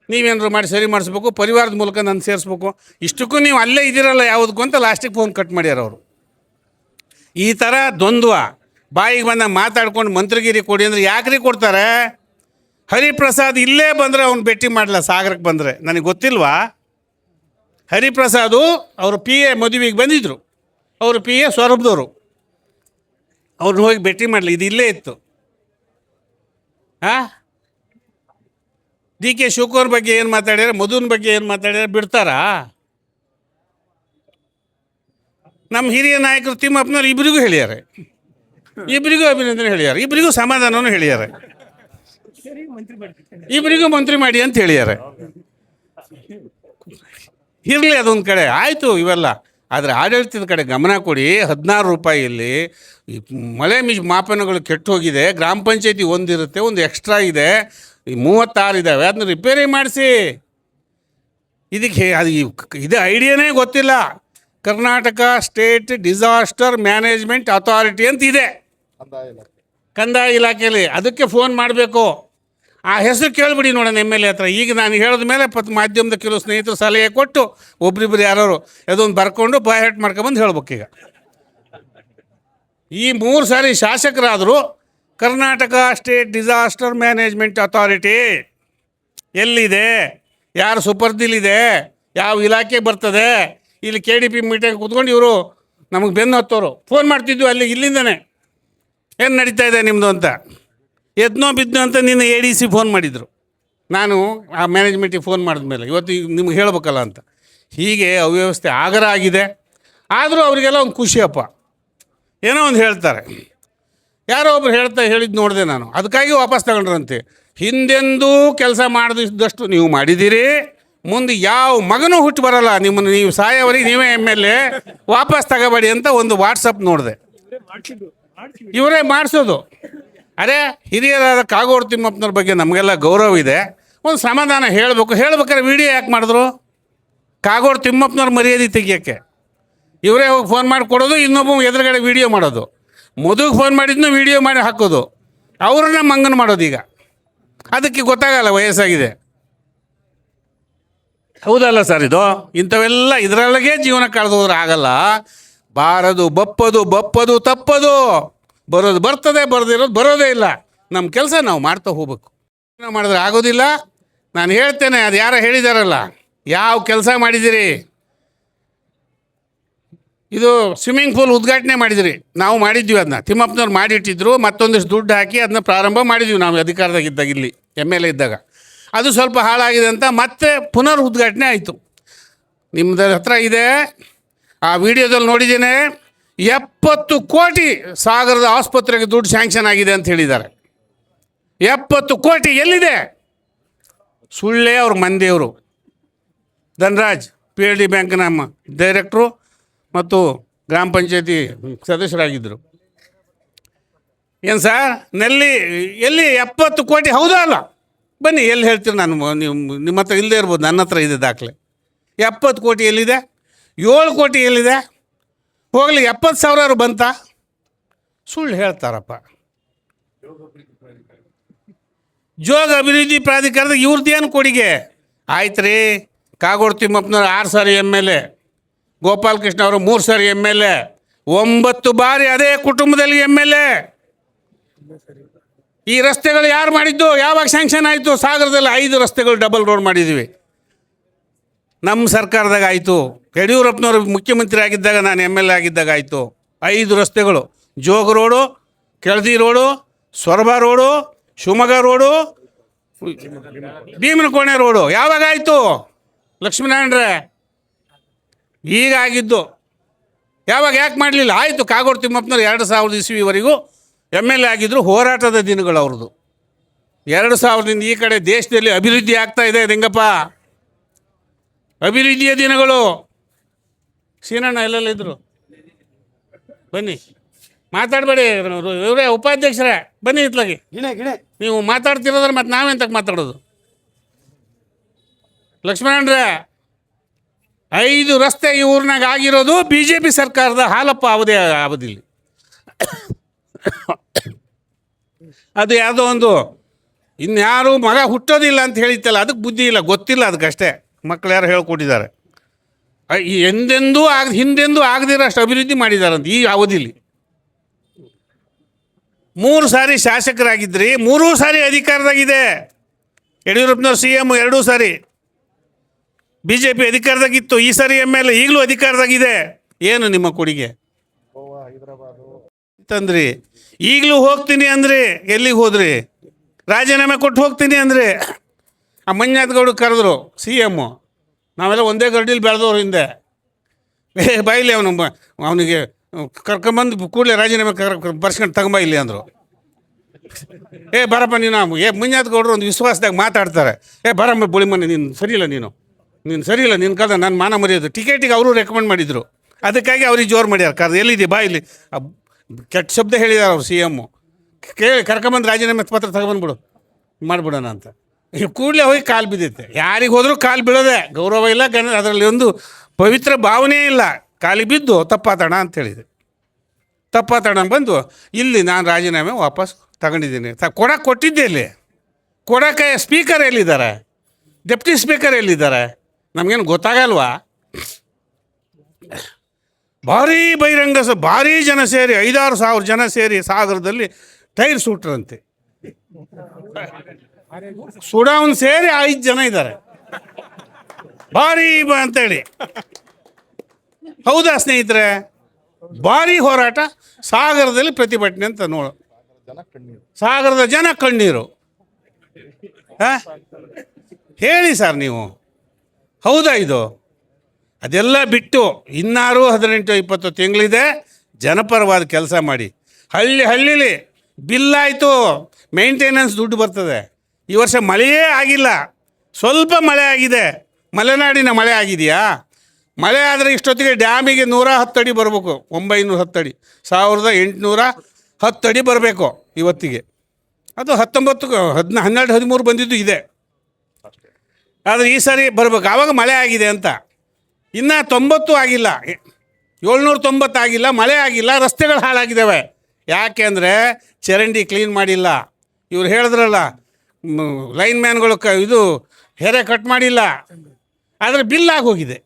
ನೀವೇನಾದ್ರು ಮಾಡಿ ಸರಿ ಮಾಡಿಸ್ಬೇಕು, ಪರಿವಾರದ ಮೂಲಕ ನಾನು ಸೇರಿಸ್ಬೇಕು, ಇಷ್ಟಕ್ಕೂ ನೀವು ಅಲ್ಲೇ ಇದ್ದೀರಲ್ಲ ಯಾವುದಕ್ಕೂ ಅಂತ ಲಾಸ್ಟಿಗೆ ಫೋನ್ ಕಟ್ ಮಾಡ್ಯಾರ ಅವರು. ಈ ಥರ ದ್ವಂದ್ವ ಬಾಯಿಗೆ ಬಂದ ಮಾತಾಡ್ಕೊಂಡು ಮಂತ್ರಿಗಿರಿ ಕೊಡಿ ಅಂದರೆ ಯಾಕ್ರಿ ಕೊಡ್ತಾರೆ? ಹರಿಪ್ರಸಾದ್ ಇಲ್ಲೇ ಬಂದರೆ ಅವ್ನು ಭೇಟಿ ಮಾಡಲ್ಲ, ಸಾಗರಕ್ಕೆ ಬಂದರೆ. ನನಗೆ ಗೊತ್ತಿಲ್ವಾ? ಹರಿಪ್ರಸಾದು ಅವರು PA ಮದುವೆಗೆ ಬಂದಿದ್ದರು, ಅವರು PA ಸೊರಬದವರು, ಅವ್ರನ್ನ ಹೋಗಿ ಭೇಟಿ ಮಾಡಲಿ, ಇದು ಇಲ್ಲೇ ಇತ್ತು. DK ಶಿವಕುಮಾರ್ ಬಗ್ಗೆ ಏನು ಮಾತಾಡ್ಯಾರ, ಮಧುನ ಬಗ್ಗೆ ಏನು ಮಾತಾಡ್ಯಾರ, ಬಿಡ್ತಾರಾ? ನಮ್ಮ ಹಿರಿಯ ನಾಯಕರು ತಿಮ್ಮಪ್ಪನವ್ರು ಇಬ್ಬರಿಗೂ ಹೇಳ್ಯಾರೆ, ಇಬ್ಬರಿಗೂ ಅಭಿನಂದನೆ ಹೇಳ್ಯಾರ, ಇಬ್ಬರಿಗೂ ಸಮಾಧಾನವೂ ಹೇಳ್ಯಾರ, ಇಬ್ಬರಿಗೂ ಮಂತ್ರಿ ಮಾಡಿ ಅಂತ ಹೇಳ್ಯಾರ. ಇರಲಿ, ಅದೊಂದು ಕಡೆ ಆಯಿತು ಇವೆಲ್ಲ. ಆದರೆ ಆಡಳಿತದ ಕಡೆ ಗಮನ ಕೊಡಿ. 16 ರೂಪಾಯಿಯಲ್ಲಿ ಮಳೆ ಮಾಪನಗಳು ಕೆಟ್ಟು ಹೋಗಿದೆ. ಗ್ರಾಮ ಪಂಚಾಯತಿ ಒಂದಿರುತ್ತೆ, ಒಂದು ಎಕ್ಸ್ಟ್ರಾ ಇದೆ, 36 ಇದ್ದಾವೆ, ಅದನ್ನ ರಿಪೇರಿ ಮಾಡಿಸಿ. ಇದಕ್ಕೆ ಇದು ಐಡಿಯಾನೇ ಗೊತ್ತಿಲ್ಲ. Karnataka state disaster management authority ಅಂತ ಇದೆ ಕಂದಾಯ ಇಲಾಖೆಯಲ್ಲಿ. ಅದಕ್ಕೆ ಫೋನ್ ಮಾಡಬೇಕು. ಆ ಹೆಸರು ಕೇಳಿಬಿಡಿ ನೋಡೋಣ MLA ಹತ್ರ. ಈಗ ನಾನು ಹೇಳಿದ ಮೇಲೆ ಮಾಧ್ಯಮದ ಕೆಲವು ಸ್ನೇಹಿತರು ಸಲಹೆ ಕೊಟ್ಟು ಒಬ್ರಿಬ್ರು ಯಾರು ಅದೊಂದು ಬರ್ಕೊಂಡು ಬಾಯ್ಹೆಟ್ ಮಾಡ್ಕೊಬಂದು ಹೇಳ್ಬೇಕೀಗ. ಈ 3 ಸಾರಿ ಶಾಸಕರಾದರು Karnataka state disaster management authority ಎಲ್ಲಿದೆ, ಯಾರು ಸುಪರ್ದಿಲಿದೆ, ಯಾವ ಇಲಾಖೆ ಬರ್ತದೆ, ಇಲ್ಲಿ KDP ಮೀಟಿಂಗ್ ಕೂತ್ಕೊಂಡು ಇವರು ನಮಗೆ ಬೆನ್ನು ಹತ್ತೋರು ಫೋನ್ ಮಾಡ್ತಿದ್ವಿ ಅಲ್ಲಿ, ಇಲ್ಲಿಂದನೇ ಏನು ನಡೀತಾ ಇದೆ ನಿಮ್ಮದು ಅಂತ. ಎದ್ನೋ ಬಿದ್ನೋ ಅಂತ ನಿನ್ನ ADC ಫೋನ್ ಮಾಡಿದರು. ನಾನು ಆ ಮ್ಯಾನೇಜ್ಮೆಂಟಿಗೆ ಫೋನ್ ಮಾಡಿದ್ಮೇಲೆ ಇವತ್ತು ನಿಮ್ಗೆ ಹೇಳ್ಬೇಕಲ್ಲ ಅಂತ. ಹೀಗೆ ಅವ್ಯವಸ್ಥೆ ಆಗರ ಆಗಿದೆ. ಆದರೂ ಅವರಿಗೆಲ್ಲ ಒಂದು ಖುಷಿಯಪ್ಪ, ಏನೋ ಒಂದು ಹೇಳ್ತಾರೆ. ಯಾರೋ ಒಬ್ರು ಹೇಳಿದ್ದು ನೋಡಿದೆ ನಾನು, ಅದಕ್ಕಾಗಿ ವಾಪಸ್ ತಗೊಂಡ್ರಂತೆ. ಹಿಂದೆಂದೂ ಕೆಲಸ ಮಾಡಿದಷ್ಟು ನೀವು ಮಾಡಿದ್ದೀರಿ, ಮುಂದೆ ಯಾವ ಮಗನೂ ಹುಟ್ಟು ಬರಲ್ಲ, ನಿಮ್ಮನ್ನು ನೀವು ಸಾಯೋವರೆಗೆ ನೀವೇ MLA, ವಾಪಸ್ ತಗೋಬೇಡಿ ಅಂತ ಒಂದು ವಾಟ್ಸಪ್ ನೋಡಿದೆ. ಇವರೇ ಮಾಡಿಸೋದು. ಅರೆ, ಹಿರಿಯರಾದ ಕಾಗೋಡು ತಿಮ್ಮಪ್ಪನವ್ರ ಬಗ್ಗೆ ನಮಗೆಲ್ಲ ಗೌರವ ಇದೆ, ಒಂದು ಸಮಾಧಾನ ಹೇಳ್ಬೇಕಾದ್ರೆ ವಿಡಿಯೋ ಯಾಕೆ ಮಾಡಿದ್ರು? ಕಾಗೋಡು ತಿಮ್ಮಪ್ಪನವ್ರ ಮರ್ಯಾದೆ ತೆಗಿಯೋಕ್ಕೆ ಇವರೇ ಹೋಗಿ ಫೋನ್ ಮಾಡಿ ಕೊಡೋದು, ಇನ್ನೊಬ್ಬ ಎದುರುಗಡೆ ವೀಡಿಯೋ ಮಾಡೋದು, ಮದುವೆಗೆ ಫೋನ್ ಮಾಡಿದ್ನು ವೀಡಿಯೋ ಮಾಡಿ ಹಾಕೋದು, ಅವ್ರನ್ನ ಮಂಗನ ಮಾಡೋದು. ಈಗ ಅದಕ್ಕೆ ಗೊತ್ತಾಗಲ್ಲ, ವಯಸ್ಸಾಗಿದೆ. ಹೌದಲ್ಲ ಸರ್? ಇದು ಇಂಥವೆಲ್ಲ ಇದರೊಳಗೆ ಜೀವನ ಕಳೆದೋದ್ರೆ ಆಗಲ್ಲ. ಬಾರದು ಬಪ್ಪದು ತಪ್ಪದು, ಬರೋದು ಬರ್ತದೆ, ಬರೋದಿರೋದು ಬರೋದೇ ಇಲ್ಲ. ನಮ್ಮ ಕೆಲಸ ನಾವು ಮಾಡ್ತಾ ಹೋಗ್ಬೇಕು. ಮಾಡಿದ್ರೆ ಆಗೋದಿಲ್ಲ. ನಾನು ಹೇಳ್ತೇನೆ, ಅದು ಯಾರೋ ಹೇಳಿದಾರಲ್ಲ, ಯಾವ ಕೆಲಸ ಮಾಡಿದಿರಿ? ಇದು ಸ್ವಿಮ್ಮಿಂಗ್ ಪೂಲ್ ಉದ್ಘಾಟನೆ ಮಾಡಿದಿರಿ, ನಾವು ಮಾಡಿದ್ವಿ ಅದನ್ನ. ತಿಮ್ಮಪ್ಪನವ್ರು ಮಾಡಿಟ್ಟಿದ್ರು, ಮತ್ತೊಂದಿಷ್ಟು ದುಡ್ಡು ಹಾಕಿ ಅದನ್ನ ಪ್ರಾರಂಭ ಮಾಡಿದ್ವಿ ನಾವು ಅಧಿಕಾರದಾಗಿದ್ದಾಗ, ಇಲ್ಲಿ MLA ಇದ್ದಾಗ. ಅದು ಸ್ವಲ್ಪ ಹಾಳಾಗಿದೆ ಅಂತ ಮತ್ತೆ ಪುನರ್ ಉದ್ಘಾಟನೆ ಆಯಿತು. ನಿಮ್ಮದ ಹತ್ರ ಇದೆ, ಆ ವಿಡಿಯೋದಲ್ಲಿ ನೋಡಿದ್ದೇನೆ. 70 ಕೋಟಿ ಸಾಗರದ ಆಸ್ಪತ್ರೆಗೆ ದುಡ್ಡು ಸ್ಯಾಂಕ್ಷನ್ ಆಗಿದೆ ಅಂತ ಹೇಳಿದ್ದಾರೆ. 70 ಕೋಟಿ ಎಲ್ಲಿದೆ? ಸುಳ್ಳೇ ಅವ್ರ ಮಂದಿಯವರು. ಧನರಾಜ್ PLD ಬ್ಯಾಂಕ್ನ ಡೈರೆಕ್ಟ್ರು ಮತ್ತು ಗ್ರಾಮ ಪಂಚಾಯತಿ ಸದಸ್ಯರಾಗಿದ್ದರು. ಏನು ಸರ್, ಎಲ್ಲಿ 70 ಕೋಟಿ? ಹೌದಾ ಅಲ್ಲ? ಬನ್ನಿ, ಎಲ್ಲಿ ಹೇಳ್ತೀರಿ? ನಾನು ನಿಮ್ಮ ಹತ್ರ ಇಲ್ಲದೆ ಇರ್ಬೋದು, ನನ್ನ ಹತ್ರ ಇದೆ ದಾಖಲೆ. 70 ಕೋಟಿ ಎಲ್ಲಿದೆ? 7 ಕೋಟಿ ಎಲ್ಲಿದೆ? ಹೋಗಲಿ, 70,000 ಬಂತ? ಸುಳ್ಳು ಹೇಳ್ತಾರಪ್ಪ. ಜೋಗ ಅಭಿವೃದ್ಧಿ ಪ್ರಾಧಿಕಾರದ ಇವ್ರದ್ದೇನು ಕೊಡುಗೆ? ಆಯ್ತು ರೀ, ಕಾಗೋಡು ತಿಮ್ಮಪ್ಪನವ್ರು 6 ಸಾರಿ MLA, ಗೋಪಾಲಕೃಷ್ಣ ಅವರು 3 ಸಾರಿ MLA, 9 ಬಾರಿ ಅದೇ ಕುಟುಂಬದಲ್ಲಿ MLA. ಈ ರಸ್ತೆಗಳು ಯಾರು ಮಾಡಿದ್ದು? ಯಾವಾಗ ಸ್ಯಾಂಕ್ಷನ್ ಆಯಿತು? ಸಾಗರದಲ್ಲಿ 5 ರಸ್ತೆಗಳು ಡಬಲ್ ರೋಡ್ ಮಾಡಿದ್ವಿ, ನಮ್ಮ ಸರ್ಕಾರದಾಗ ಆಯಿತು. ಯಡಿಯೂರಪ್ಪನವರು ಮುಖ್ಯಮಂತ್ರಿ ಆಗಿದ್ದಾಗ, ನಾನು MLA ಆಗಿದ್ದಾಗ ಆಯಿತು. 5 ರಸ್ತೆಗಳು: Jog road, Keladi road, Soraba road, Shivamogga road, Bheemanakone road. ಯಾವಾಗ ಆಯಿತು ಲಕ್ಷ್ಮೀನಾರಾಯಣರೇ? ಈಗ ಆಗಿದ್ದು. ಯಾವಾಗ? ಯಾಕೆ ಮಾಡಲಿಲ್ಲ? ಆಯಿತು, ಕಾಗೋಡು ತಿಮ್ಮಪ್ಪನವ್ರು 2000 ಇಸ್ವಿವರೆಗೂ MLA ಆಗಿದ್ದರು. ಹೋರಾಟದ ದಿನಗಳು ಅವ್ರದ್ದು. 2000ದಿಂದ ಈ ಕಡೆ ದೇಶದಲ್ಲಿ ಅಭಿವೃದ್ಧಿ ಆಗ್ತಾ ಇದೆ ಲಿಂಗಪ್ಪ, ಅಭಿವೃದ್ಧಿಯ ದಿನಗಳು. ಸೀನಣ್ಣ ಎಲ್ಲೆಲ್ಲಿದ್ದರು? ಬನ್ನಿ, ಮಾತಾಡಬೇಡಿ. ಇವರೇ ಉಪಾಧ್ಯಕ್ಷರೇ, ಬನ್ನಿ ಇತ್ಲಾಗಿ. ನೀವು ಮಾತಾಡ್ತಿರೋದ್ರೆ ಮತ್ತು ನಾವೆಂತಕ್ಕೆ ಮಾತಾಡೋದು? ಲಕ್ಷ್ಮಣರೇ, 5 ರಸ್ತೆ ಈ ಊರಿನಾಗ ಆಗಿರೋದು BJP ಸರ್ಕಾರದ ಹಾಲಪ್ಪ ಅವಧಿಲಿ. ಅದು ಯಾವುದೋ ಒಂದು ಇನ್ಯಾರು ಮಗ ಹುಟ್ಟೋದಿಲ್ಲ ಅಂತ ಹೇಳಿತ್ತಲ್ಲ, ಅದಕ್ಕೆ ಬುದ್ಧಿ ಇಲ್ಲ, ಗೊತ್ತಿಲ್ಲ ಅದಕ್ಕಷ್ಟೇ. ಮಕ್ಕಳು ಯಾರು ಹೇಳ್ಕೊಟ್ಟಿದ್ದಾರೆ. ಹಿಂದೆಂದೂ ಆಗದಿರೋ ಅಷ್ಟು ಅಭಿವೃದ್ಧಿ ಮಾಡಿದಾರಂತ ಈ ಅವಧಿಲಿ. 3 ಸಾರಿ ಶಾಸಕರಾಗಿದ್ರಿ, 3 ಸಾರಿ ಅಧಿಕಾರದಾಗಿದೆ. ಯಡಿಯೂರಪ್ಪನವ್ರು CM 2 ಸಾರಿ, BJP ಅಧಿಕಾರದಾಗಿತ್ತು. ಈ ಸಾರಿ MLA, ಈಗಲೂ ಅಧಿಕಾರದಾಗಿದೆ. ಏನು ನಿಮ್ಮ ಕೊಡುಗೆ ತಂದ್ರಿ? ಈಗಲೂ ಹೋಗ್ತೀನಿ ಅಂದರೆ ಎಲ್ಲಿಗೆ ಹೋದ್ರಿ? ರಾಜೀನಾಮೆ ಕೊಟ್ಟು ಹೋಗ್ತೀನಿ ಅಂದರೆ ಆ ಮಂಜುನಾಥ್ ಗೌಡ ಕರೆದ್ರು CM. ನಾವೆಲ್ಲ ಒಂದೇ ಗರಡಿಲಿ ಬೆಳೆದವ್ರು ಹಿಂದೆ. ಬಾಯಿಲಿ ಅವನಿಗೆ ಕರ್ಕೊಂಬಂದು ಕೂಡಲೇ ರಾಜೀನಾಮೆ ಬರ್ಸ್ಕೊಂಡು ತಗೊಂಬ ಇಲ್ಲಿ ಅಂದರು. ಬರಪ್ಪ ನೀನು. ಮಂಜುನಾಥ್ ಗೌಡರು ಒಂದು ವಿಶ್ವಾಸದಾಗ ಮಾತಾಡ್ತಾರೆ. ಬರಮ್ಮ ಬುಳಿಮನೆ, ನೀನು ಸರಿಯಿಲ್ಲ, ನೀನು ಸರಿಯಿಲ್ಲ, ನಿನ್ನ ಕದ ನಾನು ಮಾನ ಮರ್ಯಾದೆ. ಟಿಕೆಟಿಗೆ ಅವರು ರೆಕಮೆಂಡ್ ಮಾಡಿದರು, ಅದಕ್ಕಾಗಿ ಅವ್ರಿಗೆ ಜೋರು ಮಾಡ್ಯಾರ. ಎಲ್ಲಿದೆ ಬಾಯಿಲಿ ಕೆಟ್ಟ ಶಬ್ದ ಹೇಳಿದಾರೆ ಅವ್ರು CM. ಕೇಳಿ ಕರ್ಕೊಂಬಂದು ರಾಜೀನಾಮೆ ಪತ್ರ ತಗೊಂಬಂದ್ಬಿಡು, ಮಾಡಿಬಿಡೋಣ ಅಂತ. ಕೂಡಲೇ ಹೋಗಿ ಕಾಲು ಬಿದ್ದೈತೆ. ಯಾರಿಗೆ ಹೋದರೂ ಕಾಲು ಬೀಳೋದೆ, ಗೌರವ ಇಲ್ಲ, ಅದರಲ್ಲಿ ಒಂದು ಪವಿತ್ರ ಭಾವನೆ ಇಲ್ಲ. ಕಾಲಿಗೆ ಬಿದ್ದು ತಪ್ಪಾತಣ ಅಂತ ಹೇಳಿದೆ. ತಪ್ಪಾತಣ ಬಂದು ಇಲ್ಲಿ ನಾನು ರಾಜೀನಾಮೆ ವಾಪಸ್ ತಗೊಂಡಿದ್ದೀನಿ. ಕೊಟ್ಟಿದ್ದೆ. ಇಲ್ಲಿ ಕೊಡೋಕ್ಕೆ ಸ್ಪೀಕರ್ ಎಲ್ಲಿದ್ದಾರೆ? ಡೆಪ್ಟಿ ಸ್ಪೀಕರ್ ಎಲ್ಲಿದ್ದಾರೆ? ನಮಗೇನು ಗೊತ್ತಾಗಲ್ವಾ? ಭಾರೀ ಬಹಿರಂಗ ಭಾರೀ ಜನ ಸೇರಿ 5-6 ಸಾವಿರ ಜನ ಸೇರಿ ಸಾಗರದಲ್ಲಿ ಟೈರ್ ಸುಟ್ರಂತೆ. ಸುಡಾವನ್ ಸೇರಿ 5 ಜನ ಇದ್ದಾರೆ, ಭಾರೀ ಅಂತೇಳಿ. ಹೌದಾ ಸ್ನೇಹಿತರೆ? ಭಾರೀ ಹೋರಾಟ ಸಾಗರದಲ್ಲಿ ಪ್ರತಿಭಟನೆ ಅಂತ ನೋಡು. ಸಾಗರದ ಜನ ಕಣ್ಣೀರು. ಹೇಳಿ ಸರ್ ನೀವು, ಹೌದಾ ಇದು? ಅದೆಲ್ಲ ಬಿಟ್ಟು ಇನ್ನಾರು 18-20 ತಿಂಗಳಿದೆ, ಜನಪರವಾದ ಕೆಲಸ ಮಾಡಿ. ಹಳ್ಳಿಲಿ ಬಿಲ್ಲಾಯಿತು, ಮೇಂಟೆನೆನ್ಸ್ ದುಡ್ಡು ಬರ್ತದೆ. ಈ ವರ್ಷ ಮಳೆಯೇ ಆಗಿಲ್ಲ, ಸ್ವಲ್ಪ ಮಳೆ ಆಗಿದೆ. ಮಲೆನಾಡಿನ ಮಳೆ ಆಗಿದೆಯಾ? ಮಳೆ ಆದರೆ ಇಷ್ಟೊತ್ತಿಗೆ ಡ್ಯಾಮಿಗೆ 110 ಅಡಿ ಬರಬೇಕು. 910 ಅಡಿ, 1810 ಅಡಿ ಬರಬೇಕು ಇವತ್ತಿಗೆ. ಅದು 19, 12, 13 ಬಂದಿದ್ದು ಇದೆ. ಆದರೆ ಈ ಸಾರಿ ಬರಬೇಕು, ಆವಾಗ ಮಳೆ ಆಗಿದೆ ಅಂತ. ಇನ್ನು 90 ಆಗಿಲ್ಲ, 790 ಆಗಿಲ್ಲ, ಮಳೆ ಆಗಿಲ್ಲ, ರಸ್ತೆಗಳು ಹಾಳಾಗಿದ್ದಾವೆ. ಯಾಕೆ ಅಂದರೆ ಚರಂಡಿ ಕ್ಲೀನ್ ಮಾಡಿಲ್ಲ. ಇವ್ರು ಹೇಳಿದ್ರಲ್ಲ, ಲೈನ್ ಮ್ಯಾನ್ಗಳು ಇದು ಹೆರೆ ಕಟ್ ಮಾಡಿಲ್ಲ. ಆದರೆ ಬಿಲ್ ಆಗೋಗಿದೆ,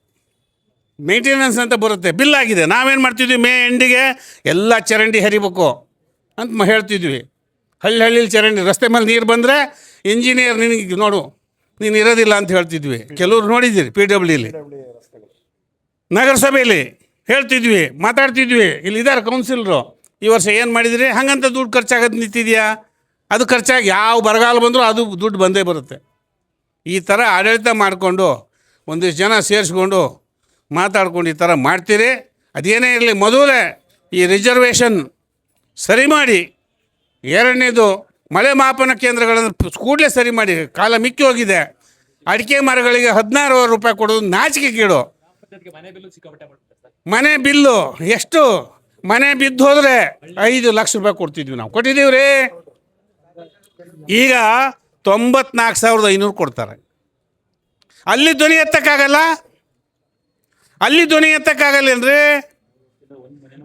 ಮೇಂಟೆನೆನ್ಸ್ ಅಂತ ಬರುತ್ತೆ, ಬಿಲ್ ಆಗಿದೆ. ನಾವೇನು ಮಾಡ್ತಿದ್ವಿ, ಮೇ ಎಂಡಿಗೆ ಎಲ್ಲ ಚರಂಡಿ ಹರಿಬೇಕು ಅಂತ ಹೇಳ್ತಿದ್ವಿ. ಹಳ್ಳಿಲಿ ಚರಂಡಿ, ರಸ್ತೆ ಮೇಲೆ ನೀರು ಬಂದರೆ ಇಂಜಿನಿಯರ್ ನಿನಗೆ ನೋಡು ನೀನು ಇರೋದಿಲ್ಲ ಅಂತ ಹೇಳ್ತಿದ್ವಿ. ಕೆಲವ್ರು ನೋಡಿದ್ದೀರಿ PWಲಿ ನಗರಸಭೆಯಲ್ಲಿ ಹೇಳ್ತಿದ್ವಿ, ಮಾತಾಡ್ತಿದ್ವಿ. ಇಲ್ಲಿ ಇದ್ದಾರೆ ಕೌನ್ಸಿಲರು, ಈ ವರ್ಷ ಏನು ಮಾಡಿದಿರಿ, ಹಾಗಂತ ದುಡ್ಡು ಖರ್ಚಾಗೋದು ನಿಂತಿದೆಯಾ? ಅದು ಖರ್ಚಾಗಿ ಯಾವ ಬರಗಾಲ ಬಂದರೂ ಅದು ದುಡ್ಡು ಬಂದೇ ಬರುತ್ತೆ. ಈ ಥರ ಆಡಳಿತ ಮಾಡಿಕೊಂಡು ಒಂದಿಷ್ಟು ಜನ ಸೇರಿಸ್ಕೊಂಡು ಮಾತಾಡ್ಕೊಂಡು ಈ ಥರ ಮಾಡ್ತೀರಿ. ಅದೇನೇ ಇರಲಿ, ಮೊದಲೇ ಈ ರಿಸರ್ವೇಷನ್ ಸರಿ ಮಾಡಿ. ಎರಡನೇದು, ಮಳೆ ಮಾಪನ ಕೇಂದ್ರಗಳನ್ನು ಕೂಡಲೇ ಸರಿ ಮಾಡಿ. ಕಾಲ ಮಿಕ್ಕಿ ಹೋಗಿದೆ. ಅಡಿಕೆ ಮರಗಳಿಗೆ 16,000 ರೂಪಾಯಿ ಕೊಡೋದು ನಾಚಿಕೆ ಕೇಳು. ಮನೆ ಬಿಲ್ಲು ಎಷ್ಟು? ಮನೆ ಬಿದ್ದು ಹೋದರೆ 5 ಲಕ್ಷ ರೂಪಾಯಿ ಕೊಡ್ತಿದ್ವಿ ನಾವು, ಕೊಟ್ಟಿದ್ದೀವಿ ರೀ. ಈಗ 94,500 ಕೊಡ್ತಾರೆ. ಅಲ್ಲಿ ಧ್ವನಿ ಎತ್ತಕ್ಕಾಗಲ್ಲ, ಅಲ್ಲಿ ಧ್ವನಿ ಎತ್ತಕ್ಕಾಗಲ್ಲೇನ್ರಿ?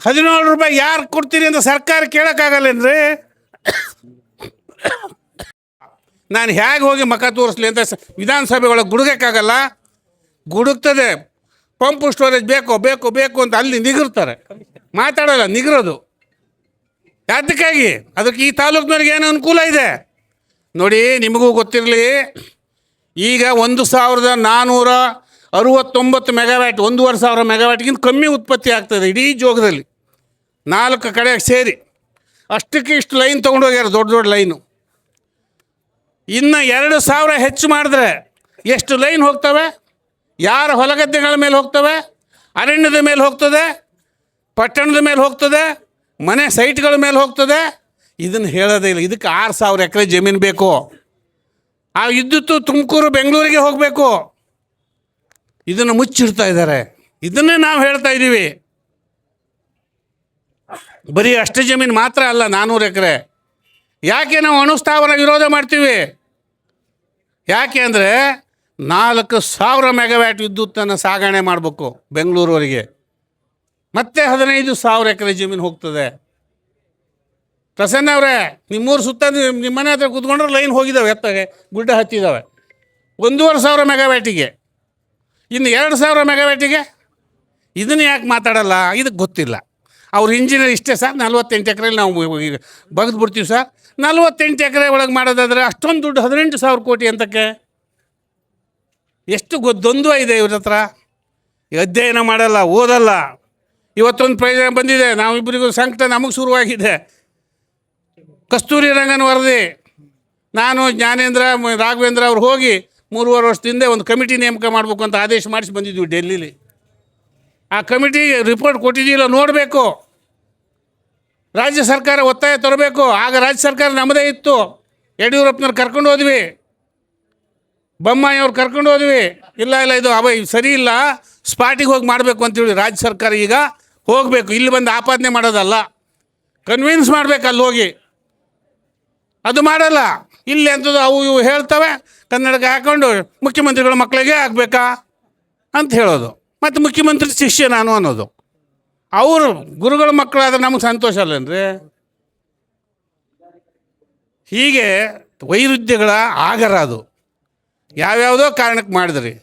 17 ರೂಪಾಯಿ ಯಾರು ಕೊಡ್ತೀರಿ ಅಂತ ಸರ್ಕಾರ ಕೇಳೋಕ್ಕಾಗಲ್ಲೇನ್ರಿ? ನಾನು ಹೇಗೆ ಹೋಗಿ ಮಖ ತೋರಿಸ್ಲಿ ಅಂತ ವಿಧಾನಸಭೆ ಒಳಗೆ ಗುಡುಗಕ್ಕಾಗಲ್ಲ. ಗುಡುಗ್ತದೆ. ಪಂಪ್ ಸ್ಟೋರೇಜ್ ಬೇಕು ಬೇಕು ಬೇಕು ಅಂತ ಅಲ್ಲಿ ನಿಗಿರ್ತಾರೆ, ಮಾತಾಡೋಲ್ಲ, ನಿಗಿರೋದು. ಯಾತಕ್ಕಾಗಿ? ಅದಕ್ಕೆ ಈ ತಾಲೂಕಿನವ್ರಿಗೆ ಏನು ಅನುಕೂಲ ಇದೆ ನೋಡಿ, ನಿಮಗೂ ಗೊತ್ತಿರಲಿ. ಈಗ 1,469 ಮೆಗಾವ್ಯಾಟ್, 1,500 ಮೆಗಾವ್ಯಾಟ್ಗಿಂತ ಕಮ್ಮಿ ಉತ್ಪತ್ತಿ ಆಗ್ತದೆ ಇಡೀ ಜೋಗದಲ್ಲಿ, 4 ಕಡೆ ಸೇರಿ. ಅಷ್ಟಕ್ಕೆ ಇಷ್ಟು ಲೈನ್ ತೊಗೊಂಡೋಗ್ಯಾರ, ದೊಡ್ಡ ದೊಡ್ಡ ಲೈನು. ಇನ್ನು 2,000 ಹೆಚ್ಚು ಮಾಡಿದ್ರೆ ಎಷ್ಟು ಲೈನ್ ಹೋಗ್ತವೆ? ಯಾರ ಹೊಲಗದ್ದೆಗಳ ಮೇಲೆ ಹೋಗ್ತವೆ? ಅರಣ್ಯದ ಮೇಲೆ ಹೋಗ್ತದೆ, ಪಟ್ಟಣದ ಮೇಲೆ ಹೋಗ್ತದೆ, ಮನೆ ಸೈಟ್ಗಳ ಮೇಲೆ ಹೋಗ್ತದೆ. ಇದನ್ನು ಹೇಳೋದೇ ಇಲ್ಲ. ಇದಕ್ಕೆ 6,000 ಎಕರೆ ಜಮೀನು ಬೇಕು. ಆ ವಿದ್ಯುತ್ತು ತುಮಕೂರು ಬೆಂಗಳೂರಿಗೆ ಹೋಗಬೇಕು. ಇದನ್ನು ಮುಚ್ಚಿಡ್ತಾ ಇದ್ದಾರೆ. ಇದನ್ನೇ ನಾವು ಹೇಳ್ತಾ ಇದ್ದೀವಿ. ಬರೀ ಅಷ್ಟು ಜಮೀನು ಮಾತ್ರ ಅಲ್ಲ, 400 ಎಕರೆ. ಯಾಕೆ ನಾವು ಅಣುಸ್ಥಾವರ ವಿರೋಧ ಮಾಡ್ತೀವಿ? ಯಾಕೆ ಅಂದರೆ 4,000 ಮೆಗಾವ್ಯಾಟ್ ವಿದ್ಯುತ್ತನ್ನು ಸಾಗಣೆ ಮಾಡಬೇಕು ಬೆಂಗಳೂರವರೆಗೆ. ಮತ್ತೆ 15,000 ಎಕರೆ ಜಮೀನು ಹೋಗ್ತದೆ. ಪ್ರಸನ್ನ ಅವರೇ, ನಿಮ್ಮೂರು ಸುತ್ತ ನಿಮ್ಮ ಮನೆ ಹತ್ರ ಕೂತ್ಕೊಂಡ್ರೆ ಲೈನ್ ಹೋಗಿದ್ದಾವೆ, ಎತ್ತಾಗೆ ಗುಡ್ಡ ಹತ್ತಿದ್ದಾವೆ. 1,500 ಮೆಗಾವ್ಯಾಟಿಗೆ, ಇನ್ನು 2,000 ಮೆಗಾವ್ಯಾಟಿಗೆ. ಇದನ್ನು ಯಾಕೆ ಮಾತಾಡಲ್ಲ? ಇದಕ್ಕೆ ಗೊತ್ತಿಲ್ಲ. ಅವ್ರ ಇಂಜಿನಿಯರ್ ಇಷ್ಟೇ ಸರ್, 48 ಎಕರೆಯಲ್ಲಿ ನಾವು ಬಗ್ದು ಬಿಡ್ತೀವಿ ಸರ್. 48 ಎಕರೆ ಒಳಗೆ ಮಾಡೋದಾದರೆ ಅಷ್ಟೊಂದು ದುಡ್ಡು 18,000 ಕೋಟಿ ಅಂತಕ್ಕೆ ಎಷ್ಟು ದ್ವಂದ್ವ ಇದೆ ಇವ್ರ ಹತ್ರ. ಅಧ್ಯಯನ ಮಾಡಲ್ಲ, ಓದಲ್ಲ. ಇವತ್ತೊಂದು ಪ್ರಯೋಜನ ಬಂದಿದೆ, ನಾವಿಬ್ಬರಿಗೂ ಸಂಕಟ ನಮಗೆ ಶುರುವಾಗಿದೆ. ಕಸ್ತೂರಿ ರಂಗನ್ ವರದಿ. ನಾನು ಜ್ಞಾನೇಂದ್ರ ರಾಘವೇಂದ್ರ ಅವ್ರು ಹೋಗಿ 3.5 ವರ್ಷದಿಂದ ಒಂದು ಕಮಿಟಿ ನೇಮಕ ಮಾಡಬೇಕು ಅಂತ ಆದೇಶ ಮಾಡಿಸಿ ಬಂದಿದ್ವಿ ಡೆಲ್ಲಿಲಿ. ಆ ಕಮಿಟಿಗೆ ರಿಪೋರ್ಟ್ ಕೊಟ್ಟಿದ್ದಿಲ್ಲ, ನೋಡಬೇಕು. ರಾಜ್ಯ ಸರ್ಕಾರ ಒತ್ತಾಯ ತರಬೇಕು. ಆಗ ರಾಜ್ಯ ಸರ್ಕಾರ ನಮ್ಮದೇ ಇತ್ತು. ಯಡಿಯೂರಪ್ಪನವ್ರು ಕರ್ಕೊಂಡು ಹೋದ್ವಿ, ಬೊಮ್ಮಾಯಿ ಅವ್ರು ಕರ್ಕೊಂಡು ಹೋದ್ವಿ. ಇಲ್ಲ ಇದು ಸರಿ ಇಲ್ಲ, ಸ್ಪಾಟಿಗೆ ಹೋಗಿ ಮಾಡಬೇಕು ಅಂತೇಳಿ ರಾಜ್ಯ ಸರ್ಕಾರ ಈಗ ಹೋಗಬೇಕು. ಇಲ್ಲಿ ಬಂದು ಆಪಾದನೆ ಮಾಡೋದಲ್ಲ, ಕನ್ವಿನ್ಸ್ ಮಾಡಬೇಕು ಅಲ್ಲಿ ಹೋಗಿ. ಅದು ಮಾಡಲ್ಲ. ಇಲ್ಲಿ ಅಂಥದ್ದು ಅವು ಇವು ಹೇಳ್ತವೆ, ಕನ್ನಡಕ್ಕೆ ಹಾಕ್ಕೊಂಡು ಮುಖ್ಯಮಂತ್ರಿಗಳ ಮಕ್ಕಳಿಗೆ ಆಗಬೇಕಾ ಅಂತ ಹೇಳೋದು. ಮತ್ತು ಮುಖ್ಯಮಂತ್ರಿ ಶಿಷ್ಯ ನಾನು ಅನ್ನೋದು. ಅವರು ಗುರುಗಳ ಮಕ್ಕಳಾದ್ರೆ ನಮಗೆ ಸಂತೋಷ ಅಲ್ಲೇನ್ರಿ? ಹೀಗೆ ವೈರುಧ್ಯಗಳ ಆಗರ ಅದು. ಯಾವ್ಯಾವುದೋ ಕಾರಣಕ್ಕೆ ಮಾಡಿದ್ರಿ.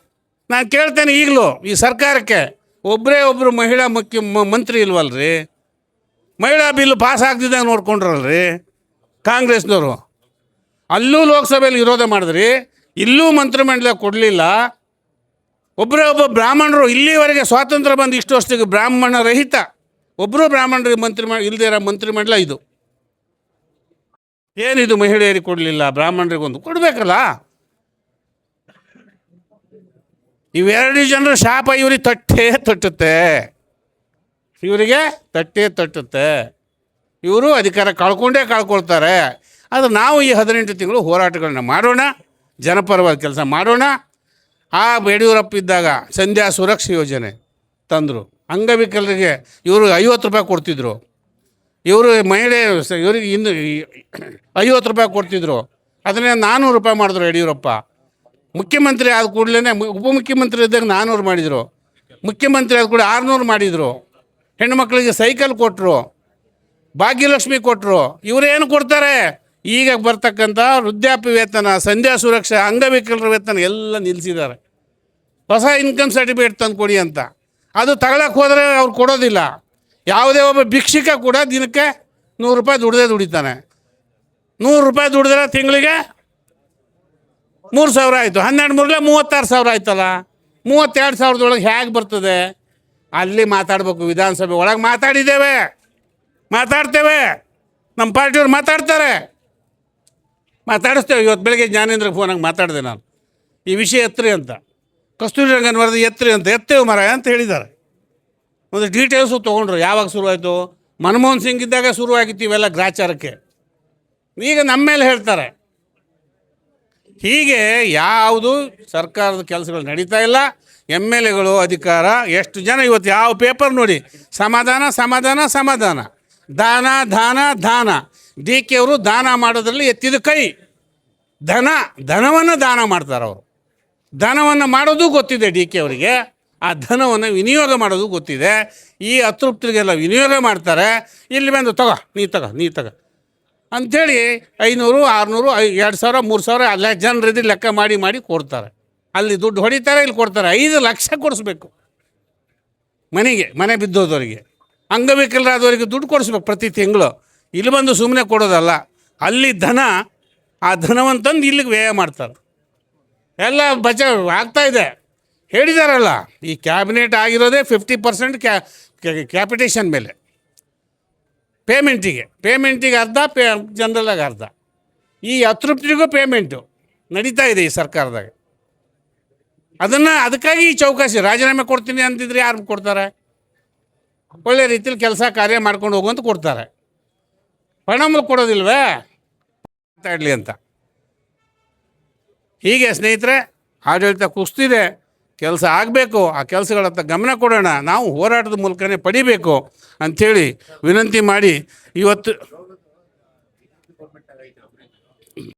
ನಾನು ಕೇಳ್ತೇನೆ ಈಗಲೂ ಈ ಸರ್ಕಾರಕ್ಕೆ, ಒಬ್ಬರು ಮಹಿಳಾ ಮಂತ್ರಿ ಇಲ್ವಲ್ರಿ? ಮಹಿಳಾ ಬಿಲ್ ಪಾಸ್ ಆಗ್ತಿದ್ದಾಗ ನೋಡ್ಕೊಂಡ್ರಲ್ರಿ ಕಾಂಗ್ರೆಸ್ನವರು. ಅಲ್ಲೂ ಲೋಕಸಭೆಯಲ್ಲಿ ವಿರೋಧ ಮಾಡಿದ್ರಿ, ಇಲ್ಲೂ ಮಂತ್ರಿಮಂಡಲ ಕೊಡಲಿಲ್ಲ. ಒಬ್ಬ ಬ್ರಾಹ್ಮಣರು ಇಲ್ಲಿವರೆಗೆ ಸ್ವಾತಂತ್ರ್ಯ ಬಂದು ಇಷ್ಟು ವರ್ಷಕ್ಕೆ ಬ್ರಾಹ್ಮಣ ರಹಿತ ಒಬ್ಬರು ಬ್ರಾಹ್ಮಣರಿಗೆ ಇಲ್ಲದೇ ಇರೋ ಮಂತ್ರಿಮಂಡಲ ಇದು. ಏನಿದು ಮಹಿಳೆಯರಿಗೆ ಕೊಡಲಿಲ್ಲ, ಬ್ರಾಹ್ಮಣರಿಗೊಂದು ಕೊಡಬೇಕಲ್ಲ. ಇವೆರಡು ಜನರ ಶಾಪ ಇವ್ರಿಗೆ ತಟ್ಟುತ್ತೆ, ಇವರಿಗೆ ತಟ್ಟುತ್ತೆ. ಇವರು ಅಧಿಕಾರ ಕಳ್ಕೊಳ್ತಾರೆ. ಆದರೆ ನಾವು ಈ 18 ತಿಂಗಳು ಹೋರಾಟಗಳನ್ನ ಮಾಡೋಣ, ಜನಪರವಾದ ಕೆಲಸ ಮಾಡೋಣ. ಆ ಯಡಿಯೂರಪ್ಪ ಇದ್ದಾಗ ಸಂಧ್ಯಾ ಸುರಕ್ಷಾ ಯೋಜನೆ ತಂದರು. ಅಂಗವಿಕಲರಿಗೆ ಇವರು 50 ರೂಪಾಯಿ ಕೊಡ್ತಿದ್ರು. ಇವರು ಮಹಿಳೆ ಇವರಿಗೆ ಇನ್ನು 50 ರೂಪಾಯಿ ಕೊಡ್ತಿದ್ರು. ಅದನ್ನೇ 400 ರೂಪಾಯಿ ಮಾಡಿದ್ರು ಯಡಿಯೂರಪ್ಪ. ಮುಖ್ಯಮಂತ್ರಿ ಆದ ಕೂಡಲೇ ಉಪಮುಖ್ಯಮಂತ್ರಿ ಇದ್ದಾಗ 400 ಮಾಡಿದರು. ಮುಖ್ಯಮಂತ್ರಿ ಆದ ಕೂಡ 600 ಮಾಡಿದರು. ಹೆಣ್ಣುಮಕ್ಕಳಿಗೆ ಸೈಕಲ್ ಕೊಟ್ಟರು, ಭಾಗ್ಯಲಕ್ಷ್ಮಿ ಕೊಟ್ಟರು. ಇವರೇನು ಕೊಡ್ತಾರೆ? ಈಗ ಬರ್ತಕ್ಕಂಥ ವೃದ್ಧಾಪ್ಯ ವೇತನ, ಸಂಧ್ಯಾ ಸುರಕ್ಷಾ, ಅಂಗವಿಕಲರ ವೇತನ ಎಲ್ಲ ನಿಲ್ಲಿಸಿದ್ದಾರೆ. ಹೊಸ ಇನ್ಕಮ್ ಸರ್ಟಿಫಿಕೇಟ್ ತಂದು ಕೊಡಿ ಅಂತ. ಅದು ತಗೊಳಕ್ಕೆ ಹೋದರೆ ಅವ್ರು ಕೊಡೋದಿಲ್ಲ. ಯಾವುದೇ ಒಬ್ಬ ಭಿಕ್ಷುಕ ಕೂಡ ದಿನಕ್ಕೆ 100 ರೂಪಾಯಿ ದುಡಿತಾನೆ. 100 ರೂಪಾಯಿ ದುಡಿದ್ರೆ ತಿಂಗಳಿಗೆ 3,000 ಆಯಿತು, 12 36,000 ಆಯ್ತಲ್ಲ. 32,000 ಹೇಗೆ ಬರ್ತದೆ? ಅಲ್ಲಿ ಮಾತಾಡಬೇಕು. ವಿಧಾನಸಭೆ ಒಳಗೆ ಮಾತಾಡ್ತೇವೆ. ನಮ್ಮ ಪಾರ್ಟಿಯವ್ರು ಮಾತಾಡ್ತಾರೆ, ಮಾತಾಡಿಸ್ತೇವೆ. ಇವತ್ತು ಬೆಳಗ್ಗೆ ಜ್ಞಾನೇಂದ್ರಗೆ ಫೋನಾಗಿ ಮಾತಾಡಿದೆ ನಾನು, ಈ ವಿಷಯ ಎತ್ತರಿ ಅಂತ. ಕಸ್ತೂರಿ ರಂಗನ್ ವರದಿ ಎತ್ತರಿ ಅಂತ, ಎತ್ತೇವೆ ಮರ ಅಂತ ಹೇಳಿದ್ದಾರೆ. ಒಂದು ಡೀಟೇಲ್ಸು ತೊಗೊಂಡ್ರು. ಯಾವಾಗ ಶುರುವಾಯಿತು? ಮನಮೋಹನ್ ಸಿಂಗ್ ಇದ್ದಾಗ ಶುರುವಾಗಿತ್ತು ಇವೆಲ್ಲ ಗ್ರಾಚಾರಕ್ಕೆ. ಈಗ ನಮ್ಮ ಮೇಲೆ ಹೇಳ್ತಾರೆ. ಹೀಗೆ ಯಾವುದು ಸರ್ಕಾರದ ಕೆಲಸಗಳು ನಡೀತಾ ಇಲ್ಲ. ಎಮ್ ಎಲ್ ಎಗಳು ಅಧಿಕಾರ ಎಷ್ಟು ಜನ ಇವತ್ತು ಯಾವ ಪೇಪರ್ ನೋಡಿ ಸಮಾಧಾನ, ದಾನ. ಡಿ ಕೆ ಅವರು ದಾನ ಮಾಡೋದ್ರಲ್ಲಿ ಎತ್ತಿದ ಕೈ. ಧನವನ್ನು ದಾನ ಮಾಡ್ತಾರೆ ಅವರು. ಧನವನ್ನು ಮಾಡೋದು ಗೊತ್ತಿದೆ ಡಿ ಕೆ ಅವರಿಗೆ, ಆ ಧನವನ್ನು ವಿನಿಯೋಗ ಮಾಡೋದು ಗೊತ್ತಿದೆ. ಈ ಅತೃಪ್ತರಿಗೆಲ್ಲ ವಿನಿಯೋಗ ಮಾಡ್ತಾರೆ. ಇಲ್ಲಿ ಬಂದು ನೀ ತಗ ಅಂಥೇಳಿ 500, 600, 2,000, 3,000 ಅಲ್ಲ ಜನರಿದ್ದು ಲೆಕ್ಕ ಮಾಡಿ ಕೊಡ್ತಾರೆ. ಅಲ್ಲಿ ದುಡ್ಡು ಹೊಡಿತಾರೆ, ಇಲ್ಲಿ ಕೊಡ್ತಾರೆ. 5 ಲಕ್ಷ ಕೊಡಿಸ್ಬೇಕು ಮನೆ ಬಿದ್ದೋದವರಿಗೆ, ಅಂಗವಿಕಲರಾದವರಿಗೆ ದುಡ್ಡು ಕೊಡಿಸ್ಬೇಕು ಪ್ರತಿ ತಿಂಗಳು. ಇಲ್ಲಿ ಬಂದು ಸುಮ್ಮನೆ ಕೊಡೋದಲ್ಲ. ಅಲ್ಲಿ ಆ ಧನವನ್ನು ತಂದು ಇಲ್ಲಿಗೆ ವ್ಯಯ ಮಾಡ್ತಾರೆ. ಎಲ್ಲ ಆಗ್ತಾಯಿದೆ. ಹೇಳಿದಾರಲ್ಲ, ಈ ಕ್ಯಾಬಿನೆಟ್ ಆಗಿರೋದೇ 50% ಕ್ಯಾಪಿಟೇಷನ್ ಮೇಲೆ, ಪೇಮೆಂಟಿಗೆ ಅರ್ಧ, ಜನರಲ್ಲಾಗಿ ಅರ್ಧ. ಈ ಅತೃಪ್ತಿಗೂ ಪೇಮೆಂಟು ನಡೀತಾ ಇದೆ ಈ ಸರ್ಕಾರದಾಗ. ಅದಕ್ಕಾಗಿ ಈ ಚೌಕಾಸಿ. ರಾಜೀನಾಮೆ ಕೊಡ್ತೀನಿ ಅಂತಿದ್ರೆ ಯಾರು ಕೊಡ್ತಾರೆ? ಒಳ್ಳೆ ರೀತಿಯಲ್ಲಿ ಕೆಲಸ ಕಾರ್ಯ ಮಾಡ್ಕೊಂಡು ಹೋಗುವಂತ ಕೊಡ್ತಾರೆ. ಪರಿಣಾಮ ಕೊಡೋದಿಲ್ವೇ? ಮಾತಾಡಲಿ ಅಂತ. ಹೀಗೆ ಸ್ನೇಹಿತರೆ, ಆಡಳಿತ ಕುಸ್ತಿದೆ, ಕೆಲಸ ಆಗಬೇಕು. ಆ ಕೆಲಸಗಳತ್ತ ಗಮನ ಕೊಡೋಣ. ನಾವು ಹೋರಾಟದ ಮೂಲಕನೇ ಪಡಿಬೇಕು ಅಂಥೇಳಿ ವಿನಂತಿ ಮಾಡಿ ಇವತ್ತು